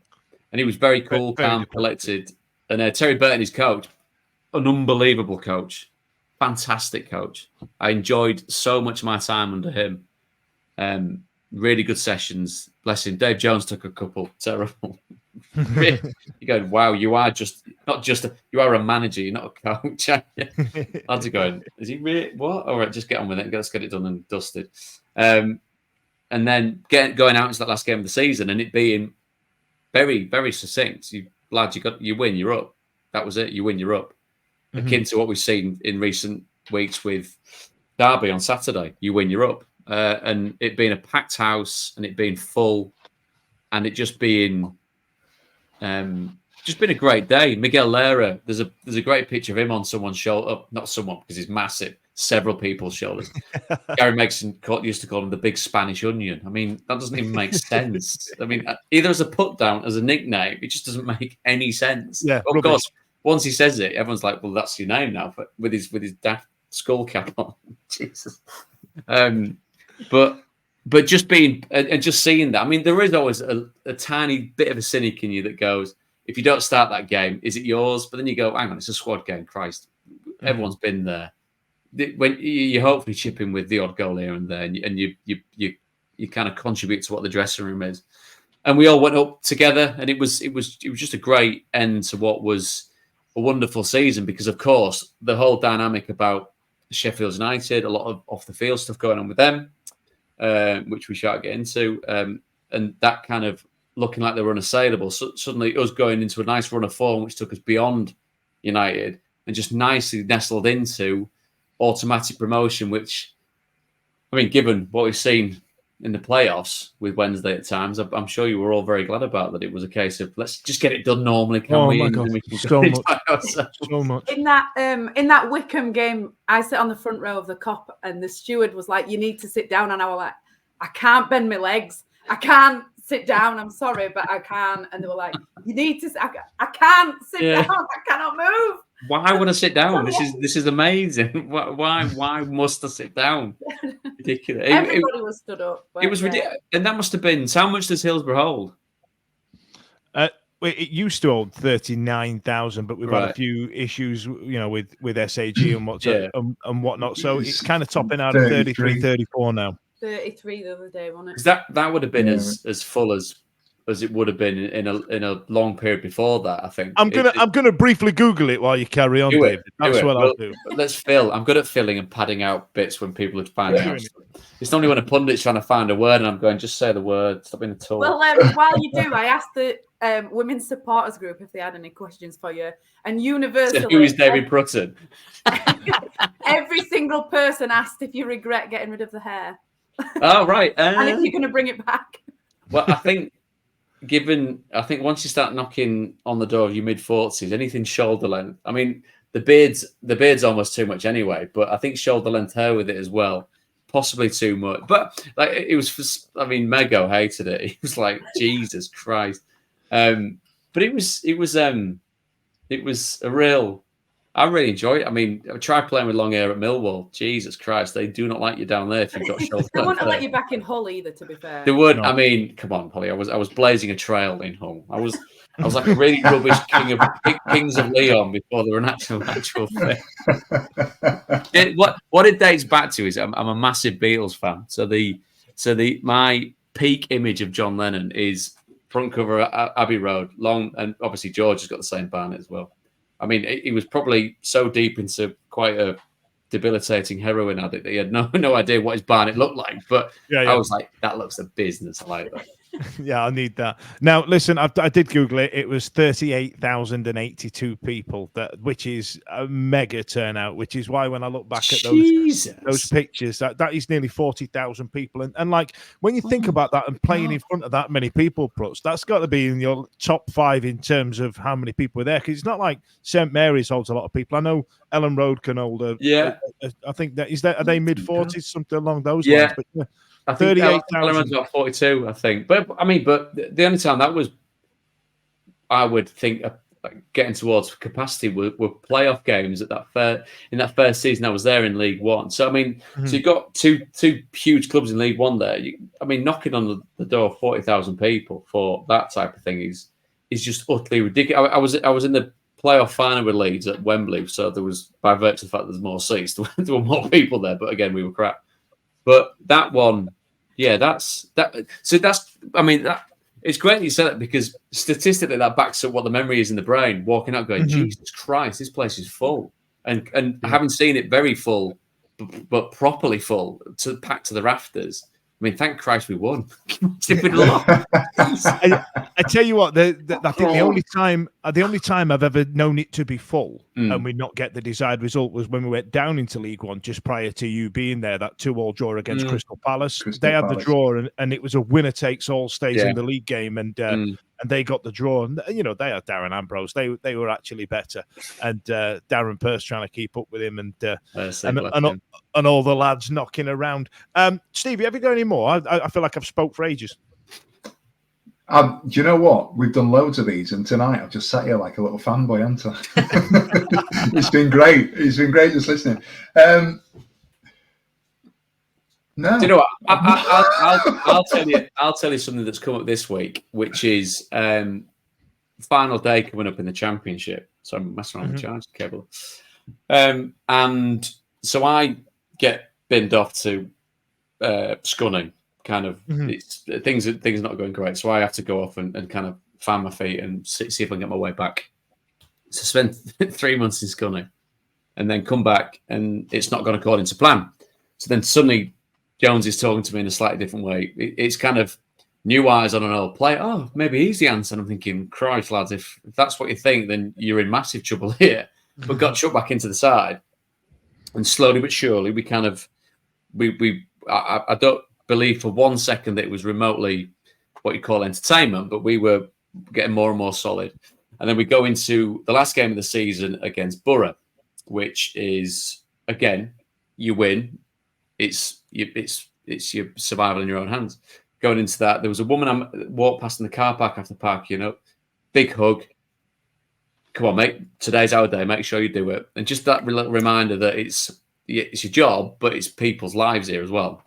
And he was very cool, calm, collected. And Terry Burton, his coach, an unbelievable coach. Fantastic coach. I enjoyed so much of my time under him. Really good sessions. Bless him. Dave Jones took a couple. Terrible. You go, wow, you are you are a manager, you're not a coach. Lads are going, is he really? What? All right, just get on with it. Let's get it done and dusted. And then going out into that last game of the season and it being very, very succinct. You win, you're up. That was it. You win, you're up. Akin to what we've seen in recent weeks with Derby on Saturday. You win, you're up. And it being a packed house and it being full and it just being a great day. Miguel Lera, there's a great picture of him on someone's shoulder. Not someone, because he's massive. Several people's shoulders. Gary Megson used to call him the big Spanish onion. I mean, that doesn't even make sense. I mean, either as a put down, as a nickname, it just doesn't make any sense. Yeah, of course, once he says it, everyone's like, well, that's your name now, but with his daft skull cap on. Jesus. But just being and just seeing that, I mean, there is always a tiny bit of a cynic in you that goes, if you don't start that game, is it yours? But then you go, hang on, it's a squad game. Christ, everyone's been there. When you hopefully chip in with the odd goal here and there, and you kind of contribute to what the dressing room is. And we all went up together, and it was just a great end to what was a wonderful season, because of course the whole dynamic about Sheffield United, a lot of off the field stuff going on with them, which we shan't get into, and that kind of looking like they were unassailable. So suddenly us going into a nice run of form, which took us beyond United and just nicely nestled into automatic promotion, which, I mean, given what we've seen in the playoffs with Wednesday at times, I'm sure you were all very glad about that. It was a case of, let's just get it done normally, can we? My And God. then we can So go much. So much. In that Wickham game, I sit on the front row of the Cop, and the steward was like, "You need to sit down," and I was like, "I can't bend my legs. I can't sit down. I'm sorry, but I can't." And they were like, "You need to. I can't sit down. I cannot move." Why would I sit down? This is amazing. Why must I sit down? Ridiculous. Everybody was stood up. It was ridiculous, and that must have been. So how much does Hillsborough hold? It used to hold 39,000, but we've had a few issues, with SAG and and whatnot. So it's kind of topping out at 33, 34 now. 33 the other day, wasn't it? Because that would have been as full as it would have been in a long period before that. I think I'm gonna briefly Google it while you carry on, David. That's what I'll do. Let's fill. I'm good at filling and padding out bits when people are finding out. It's only when a pundit's trying to find a word and I'm going, just say the word. Stop being a tool. Well, while you do, I asked the women's supporters group if they had any questions for you, and universally, so who is David Prutton? Every single person asked if you regret getting rid of the hair. Oh, right. And if you're going to bring it back. Well, I think once you start knocking on the door of your mid-40s, anything shoulder length. I mean, the beard's almost too much anyway, but I think shoulder length hair with it as well, possibly too much. But like it was, Mego hated it. He was like, Jesus Christ. But it was a real. I really enjoyed it. I mean, I tried playing with long hair at Millwall. Jesus Christ, they do not like you down there if you've got shoulder. They wouldn't let you back in Hull either, to be fair. They would. No. I mean, come on, Polly. I was blazing a trail in Hull. I was like a really rubbish Kings of Leon before they were an actual thing. What it dates back to is I'm a massive Beatles fan. So my peak image of John Lennon is front cover Abbey Road, long, and obviously George has got the same barnet as well. I mean, he was probably so deep into quite a debilitating heroin addict that he had no idea what his barnet looked like. But I was like, that looks a business. I like that. Yeah, I need that. Now, listen, I did Google it. It was 38,082 people, which is a mega turnout, which is why when I look back at those pictures, that is nearly 40,000 people. And like, when you think about that and playing in front of that many people, Pruts, that's got to be in your top 5 in terms of how many people were there. Because it's not like St. Mary's holds a lot of people. I know Ellen Road can hold I think are they mid-40s, something along those lines? But yeah. I think 38,000. About 42, I think. But the only time that was, I would think, getting towards capacity were playoff games in that first season I was there in League One. So I mean, so you've got two huge clubs in League One there. Knocking on the door of 40,000 people for that type of thing is just utterly ridiculous. I was in the playoff final with Leeds at Wembley, so there was, by virtue of the fact there's more seats, there were more people there. But again, we were crap. But that one, that's that. So it's great that you said that, because statistically that backs up what the memory is in the brain. Walking out going, Jesus Christ, this place is full, and having seen it very full, but properly full, packed to the rafters. I mean, thank Christ we won. I tell you what, I think the only time I've ever known it to be full and we not get the desired result was when we went down into League One just prior to you being there. That 2-2 draw against Crystal Palace. They had the draw, and it was a winner takes all stays in the league game, and they got the draw. And they had Darren Ambrose. They were actually better, and Darren Pearce trying to keep up with him, and all the lads knocking around. Steve, you ever got any more? I feel like I've spoke for ages. Do you know what? We've done loads of these, and tonight I've just sat here like a little fanboy, haven't I? It's been great. It's been great just listening. No, do you know what? I'll tell you something that's come up this week, which is final day coming up in the championship. So I'm messing around with the charge cable. And so I get binned off to Scunning. Kind of things are not going great. So I have to go off and kind of find my feet and see if I can get my way back. So spend 3 months in Scunning and then come back and it's not gone according to plan. So then suddenly Jones is talking to me in a slightly different way. It's kind of new eyes on an old player. Oh, maybe he's the answer. And I'm thinking, Christ, lads, if that's what you think, then you're in massive trouble here. But got chucked back into the side. And slowly but surely, we kind of, I don't believe for 1 second that it was remotely what you call entertainment, but we were getting more and more solid. And then we go into the last game of the season against Borough, which is, again, you win. It's your survival in your own hands. Going into that, there was a woman I walked past in the car park after parking up, big hug. Come on, mate, today's our day. Make sure you do it. And just that little reminder that it's your job, but it's people's lives here as well.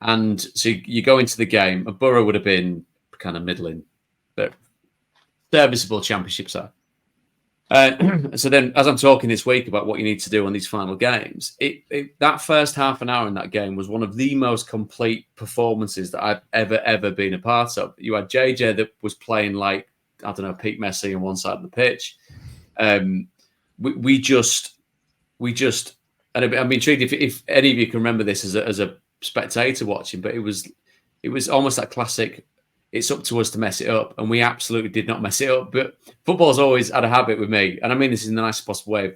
And so you go into the game. A Borough would have been kind of middling, but serviceable championship side. So then, as I'm talking this week about what you need to do on these final games, that first half an hour in that game was one of the most complete performances that I've ever been a part of. You had JJ that was playing like, I don't know, Pete Messi on one side of the pitch. We just, and I'm intrigued if any of you can remember this as a spectator watching, but it was almost that classic. It's up to us to mess it up, and we absolutely did not mess it up. But football's always had a habit with me, and I mean this in the nicest possible way,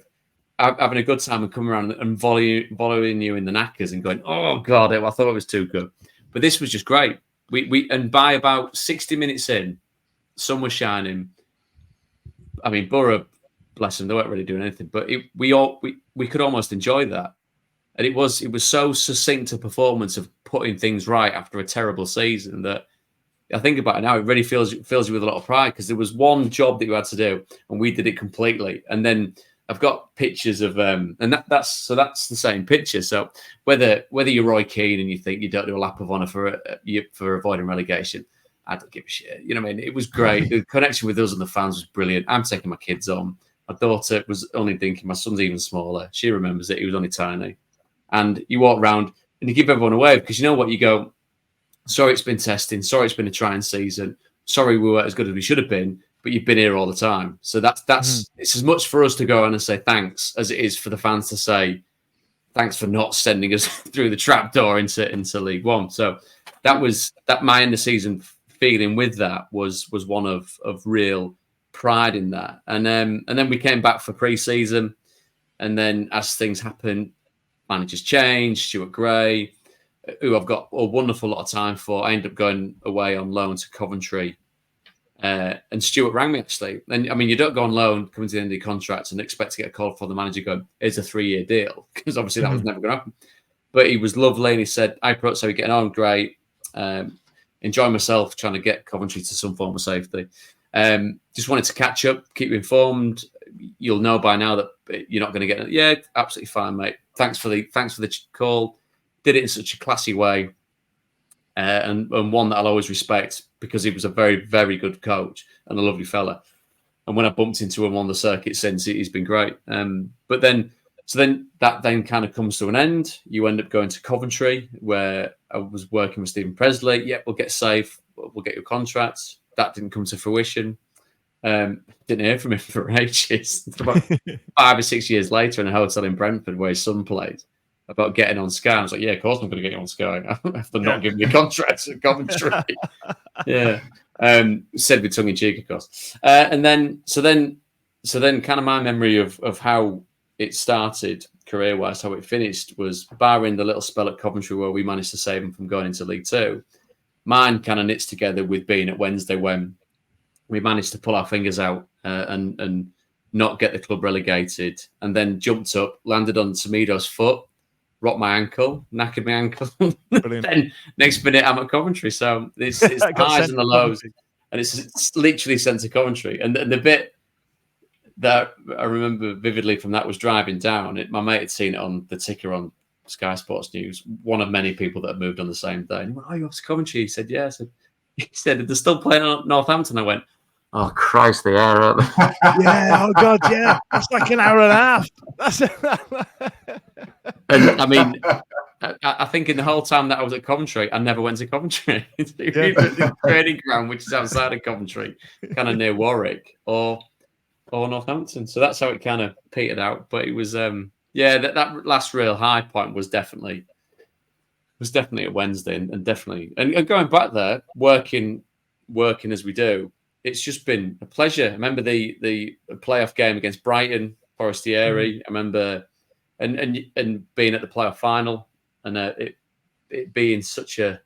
of having a good time and coming around and following you in the knackers and going, oh God, I thought it was too good. But this was just great. We and by about 60 minutes in, sun was shining. I mean, Borough, bless them, they weren't really doing anything, but we could almost enjoy that. And it was so succinct a performance of putting things right after a terrible season that I think about it now, it really fills you with a lot of pride because there was one job that you had to do and we did it completely. And then I've got pictures of and that's the same picture. So whether you're Roy Keane and you think you don't do a lap of honour for avoiding relegation, I don't give a shit. You know what I mean? It was great. The connection with us and the fans was brilliant. I'm taking my kids on. My daughter was only thinking, my son's even smaller. She remembers it. He was only tiny. And you walk around and you give everyone a wave because you know what? You go, sorry it's been testing. Sorry it's been a trying season. Sorry we weren't as good as we should have been, but you've been here all the time. So that's it's as much for us to go on and say thanks as it is for the fans to say thanks for not sending us through the trapdoor into League One. So that my end of season feeling with that was one of real pride in that. And then we came back for pre-season, and then as things happen, managers changed. Stuart Gray, who I've got a wonderful lot of time for, I ended up going away on loan to Coventry. And Stuart rang me actually. And I mean, you don't go on loan, coming to the end of your contract and expect to get a call from the manager going, here's a 3-year deal. Because obviously that was never going to happen. But he was lovely and he said, hi, Prutton, so we're getting on great. Enjoy myself trying to get Coventry to some form of safety. Just wanted to catch up, keep you informed. You'll know by now that you're not going to get it. Yeah, absolutely fine, mate. Thanks for the call. Did it in such a classy way, and one that I'll always respect because he was a very, very good coach and a lovely fella. And when I bumped into him on the circuit since, he's been great. But then that kind of comes to an end. You end up going to Coventry, where I was working with Stephen Presley. Yep, we'll get safe. We'll get your contracts. That didn't come to fruition. Didn't hear from him for ages. About 5 or 6 years later in a hotel in Brentford where his son played, about getting on Sky. I was like, yeah, of course I'm going to get you on Sky after not giving you contracts at Coventry. Yeah. Said with tongue in cheek, of course. And then kind of my memory of how it started career-wise, how it finished was barring the little spell at Coventry where we managed to save him from going into League Two. Mine kind of knits together with being at Wednesday when we managed to pull our fingers out and not get the club relegated, and then jumped up, landed on Samido's foot, rocked my ankle, knackered my ankle. Then next minute I'm at Coventry. So it's the highs and the lows, and it's literally sent to Coventry. And the bit that I remember vividly from that was driving down. My mate had seen it on the ticker on Sky Sports News, one of many people that had moved on the same day. And he went, "Oh, you're off to Coventry?" He said, "Yeah." He said, "They're still playing at Northampton." I went, Oh Christ, the air! Yeah. Oh God. Yeah. That's like an hour and a half. That's. And I mean, I think in the whole time that I was at Coventry, I never went to Coventry. The training ground, which is outside of Coventry, kind of near Warwick or Northampton. So that's how it kind of petered out. But it was, that last real high point was definitely a Wednesday, and definitely, and going back there, working as we do, it's just been a pleasure. I remember the playoff game against Brighton, Forestieri. I remember, and being at the playoff final, and it being such a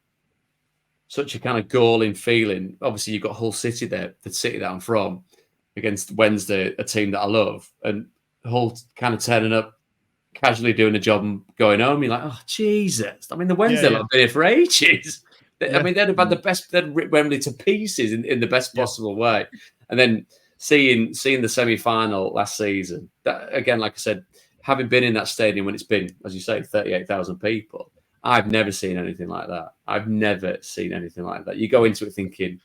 kind of galling feeling. Obviously, you've got Hull City there, the city that I'm from, against Wednesday, a team that I love, and Hull kind of turning up, casually doing a job and going home. You're like, oh Jesus! I mean, the Wednesday lot have been here for ages. I mean, they'd have had the best. They'd ripped Wembley to pieces in the best possible way. And then seeing the semi-final last season, that again, like I said, having been in that stadium when it's been, as you say, 38,000 people, I've never seen anything like that. I've never seen anything like that. You go into it thinking,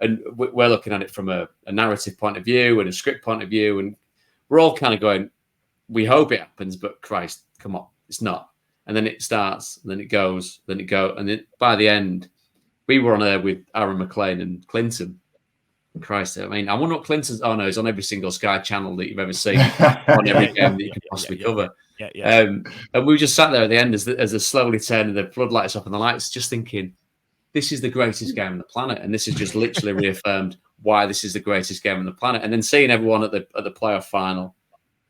and we're looking at it from a narrative point of view and a script point of view, and we're all kind of going, we hope it happens, but Christ, come on, it's not. And then it starts, and then it goes, and then by the end, we were on there with Aaron McLean and Clinton. Christ, I mean, I wonder what Clinton's. Oh no, he's on every single Sky channel that you've ever seen, on every game that you can possibly cover. And we just sat there at the end as they're slowly turning the floodlights off and the lights, just thinking, this is the greatest game on the planet, and this has just literally reaffirmed why this is the greatest game on the planet. And then seeing everyone at the playoff final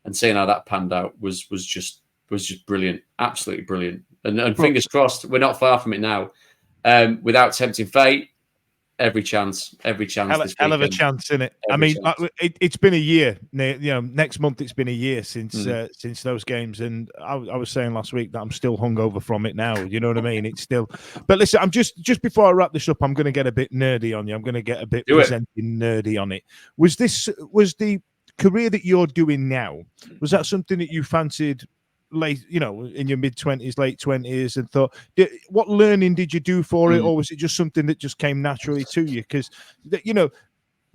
and seeing how that panned out was just brilliant, absolutely brilliant. And fingers crossed, we're not far from it now. Without tempting fate, every chance. Hell of a chance, isn't it? I mean, it's been a year. Next month it's been a year since those games, and I was saying last week that I'm still hungover from it now. You know what I mean? It's still. But listen, I'm just before I wrap this up, I'm going to get a bit nerdy on you. I'm going to get a bit presenting nerdy on it. Was the career that you're doing now? Was that something that you fancied? Late, in your mid-20s, late 20s, and thought, what learning did you do for it, or was it just something that just came naturally to you? Because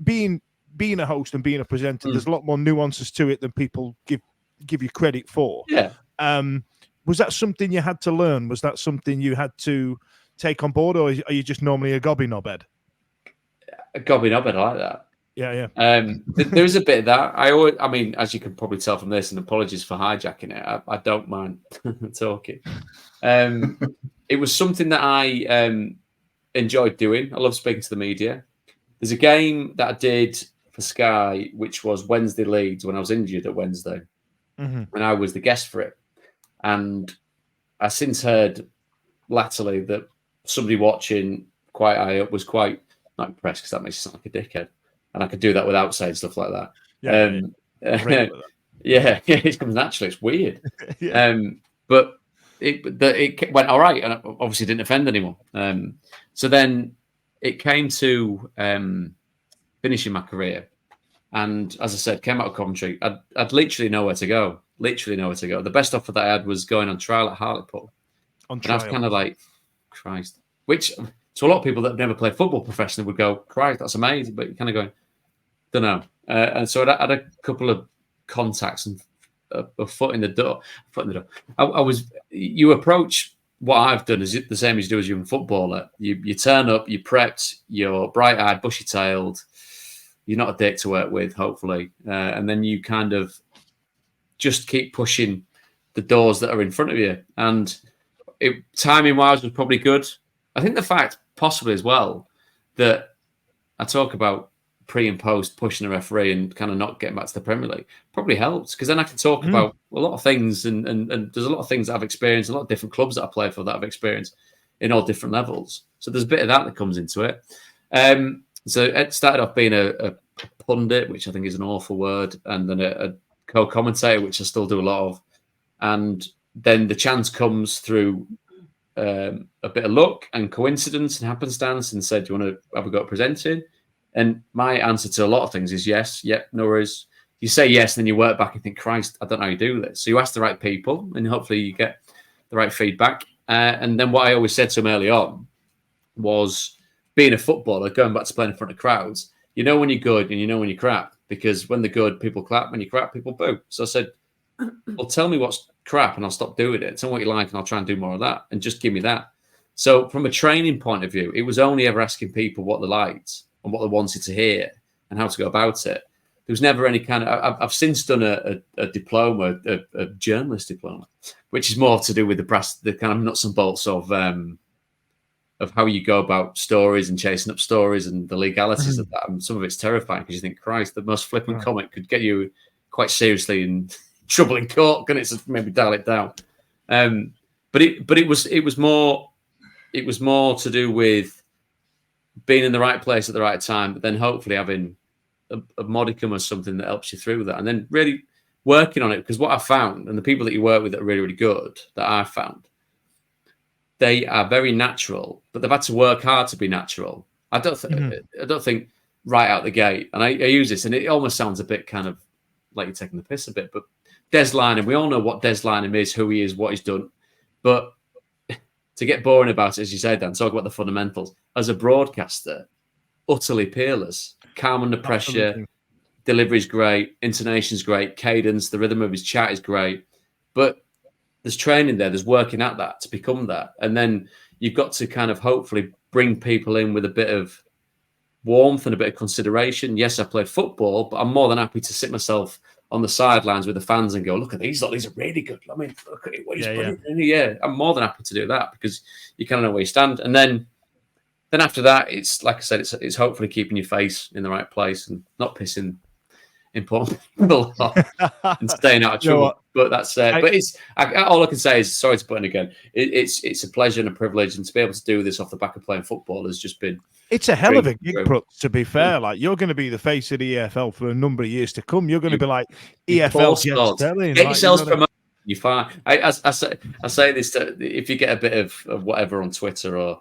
being a host and being a presenter, there's a lot more nuances to it than people give you credit for. Was that something you had to learn? Was that something you had to take on board, or are you just normally a gobby knobhead? A gobby knobhead, I like that. Yeah. There is a bit of that. I mean, as you can probably tell from this, and apologies for hijacking it, I don't mind talking. It was something that I enjoyed doing. I love speaking to the media. There's a game that I did for Sky, which was Wednesday Leeds, when I was injured at Wednesday, and I was the guest for it. And I since heard latterly that somebody watching quite high up was quite not impressed, because that makes you sound like a dickhead. And I could do that without saying stuff like that. It comes naturally. It's weird. But it went all right, and obviously didn't offend anyone. So then it came to finishing my career, and as I said, came out of Coventry. I'd literally nowhere to go. The best offer that I had was going on trial at Hartlepool. And I was kind of like, Christ, which to a lot of people that have never played football professionally would go, Christ, that's amazing. But you're kind of going, don't know. And so I had a couple of contacts and a foot in the door. You approach what I've done is the same as you do as a young footballer. You turn up, you're prepped, you're bright-eyed, bushy-tailed. You're not a dick to work with, hopefully. And then you kind of just keep pushing the doors that are in front of you. And timing-wise was probably good. I think the fact, possibly as well, that I talk about pre and post pushing the referee and kind of not getting back to the Premier League probably helps, because then I can talk about a lot of things, and there's a lot of things that I've experienced, a lot of different clubs that I play for that I've experienced in all different levels. So there's a bit of that comes into it. So it started off being a pundit, which I think is an awful word, and then a co-commentator, which I still do a lot of. And then the chance comes through a bit of luck and coincidence and happenstance, and said, do you want to have a go at presenting? And my answer to a lot of things is yes. Yep, no worries. You say yes, and then you work back and think, Christ, I don't know how you do this. So you ask the right people, and hopefully you get the right feedback. And then what I always said to him early on was, being a footballer, going back to playing in front of crowds, You know when you're good and you know when you're crap, because when they're good, people clap. When you're crap, people boo. So I said, well, tell me what's crap and I'll stop doing it. Tell me what you like and I'll try and do more of that, and just give me that. So from a training point of view, it was only ever asking people what they liked and what they wanted to hear and how to go about it. There was never any kind of. I've since done a diploma, a journalist diploma, which is more to do with the kind of nuts and bolts of how you go about stories and chasing up stories and the legalities of that. And some of it's terrifying because you think, Christ, the most flippant comment could get you quite seriously in trouble in court. Can it? So maybe dial it down. But it was more to do with being in the right place at the right time, but then hopefully having a modicum of something that helps you through that, and then really working on it. Because what I found, and the people that you work with that are really, really good, that I found, they are very natural, but they've had to work hard to be natural. I don't think right out the gate, and I use this, and it almost sounds a bit kind of like you're taking the piss a bit, but Des Lynam, we all know what Des Lynam is, who he is, what he's done, but to get boring about it, as you said, Dan, talk about the fundamentals. As a broadcaster, utterly peerless, calm under pressure, Absolutely. delivery's great, intonation's great, cadence, the rhythm of his chat is great. But there's training there, there's working at that to become that. And then you've got to kind of hopefully bring people in with a bit of warmth and a bit of consideration. Yes, I played football, but I'm more than happy to sit myself on the sidelines with the fans and go, look at these, these are really good. I mean, look at it, what he's putting in here. I'm more than happy to do that because you kind of know where you stand. And then after that, it's like I said, it's hopefully keeping your face in the right place and not pissing important people off and staying out of trouble. But that's but it's all I can say is, sorry to put in again, it's a pleasure and a privilege, and to be able to do this off the back of playing football has just been. It's a hell of a gig, Prutton, to be fair. Like, you're going to be the face of the EFL for a number of years to come. You're going to be like EFL Jet Stelling. Get yourselves promoted. You're fine. I say this to, if you get a bit of whatever on Twitter or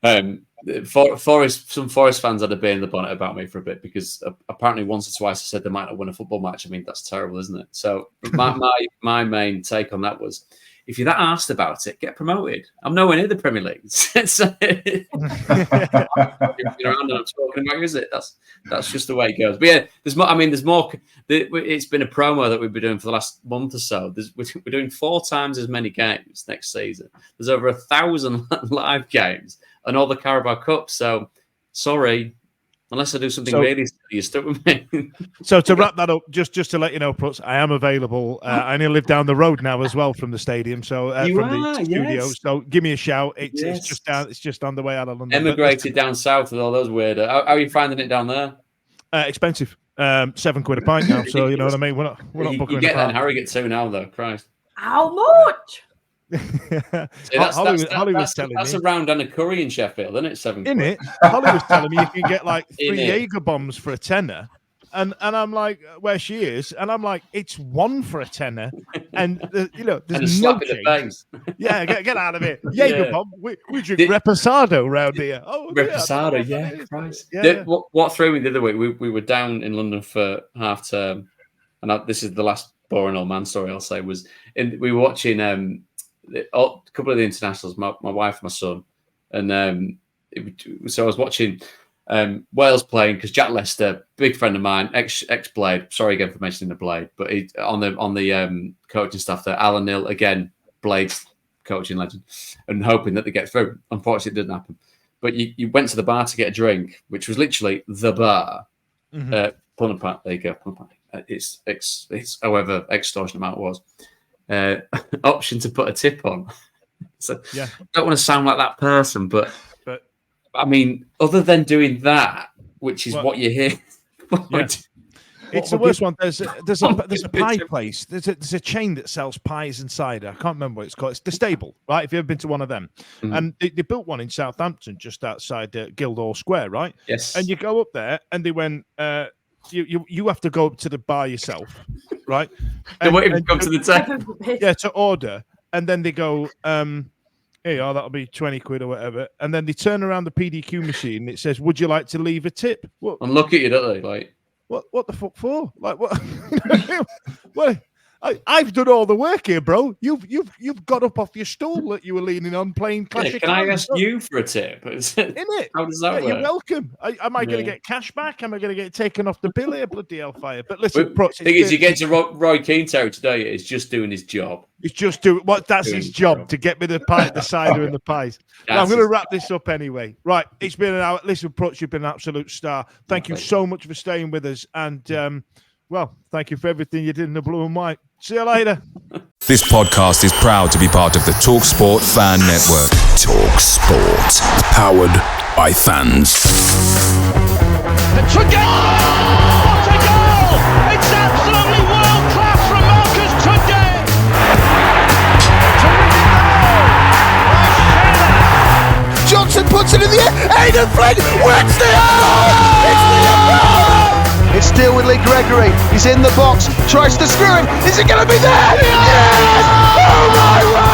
some Forest fans had a bit in the bonnet about me for a bit because apparently once or twice I said they might not win a football match. I mean, that's terrible, isn't it? So my main take on that was, if you're that arsed about it, get promoted. I'm nowhere near the Premier League. So, if you're around and I'm talking about, is it? That's just the way it goes. But yeah, there's more. I mean, there's more. It's been a promo that we've been doing for the last month or so. We're doing 4 times as many games next season. There's over 1,000 live games and all the Carabao Cup. So, sorry. Unless I do something really silly, you're stuck with me. So to wrap that up, just to let you know, Pruts, I am available. I only live down the road now as well from the stadium, so the studio. Yes. So give me a shout. It's just on the way out of London. Emigrated down south with all those weird. How are you finding it down there? Expensive. £7 a pint now. So you know what I mean. We're not booking. You get that in Harrogate too now, though. Christ. How much? Holly was telling me that's a round and a curry in Sheffield, isn't it? £7. In it, Holly was telling me you can get like 3 Jaeger bombs for a tenner, and I'm like, where she is, and I'm like, it's 1 for a tenner, and there's no change. Yeah, get out of here, Jaeger bomb. We drink Reposado round here. Oh, Reposado, yeah, Christ. Yeah. What threw me the other week? We were down in London for half term, and this is the last boring old man story I'll say. We were watching. A couple of the internationals, my wife and my son, and so I was watching Wales playing because Jack Lester, big friend of mine, ex Blade. Sorry again for mentioning the Blade, but he, on the coaching staff there, Alan Neil again, Blade's coaching legend, and hoping that they get through. Unfortunately, it didn't happen. But you went to the bar to get a drink, which was literally the bar. Punapat, there you go. It's however extortionate amount it was. Option to put a tip on. So I don't want to sound like that person, but I mean, other than doing that, which is what you hear. It's the worst one. There's a pie place. There's a chain that sells pies and cider. I can't remember what it's called. It's the Stable, right? If you've ever been to one of them, and they built one in Southampton, just outside Guildhall Square, right? Yes. And you go up there, and they went. You have to go up to the bar yourself, right? And wait, come to the table. Yeah, to order, and then they go, "Hey, that'll be £20 or whatever." And then they turn around the PDQ machine. And it says, "Would you like to leave a tip?" And look at you, don't they? Like what the fuck for? Like what? What? I've done all the work here, bro. You've got up off your stool that you were leaning on playing Clash of Can I Clans. ask you for a tip? Isn't it? How does that work? You're welcome. Am I going to get cash back? Am I going to get taken off the bill here? Bloody hellfire. But listen, the thing is, you get to Roy Keane territory today, it's just doing his job. He's just doing that's his job, to get me the pie, the cider and the pies. Now, I'm going to wrap this up anyway. Right, it's been an hour. Listen, Prutz, you've been an absolute star. Thank you so much for staying with us. And, well, thank you for everything you did in the blue and white. See you later. This podcast is proud to be part of the TalkSport Fan Network. TalkSport. Powered by fans. It's a goal! What a goal! It's absolutely world class from Marcus today. Terrific goal! Johnson puts it in the air. Aidan Flynn wins the goal! It's the goal! It's still with Lee Gregory. He's in the box. Tries to screw it. Is it going to be there? Yes! Oh my word!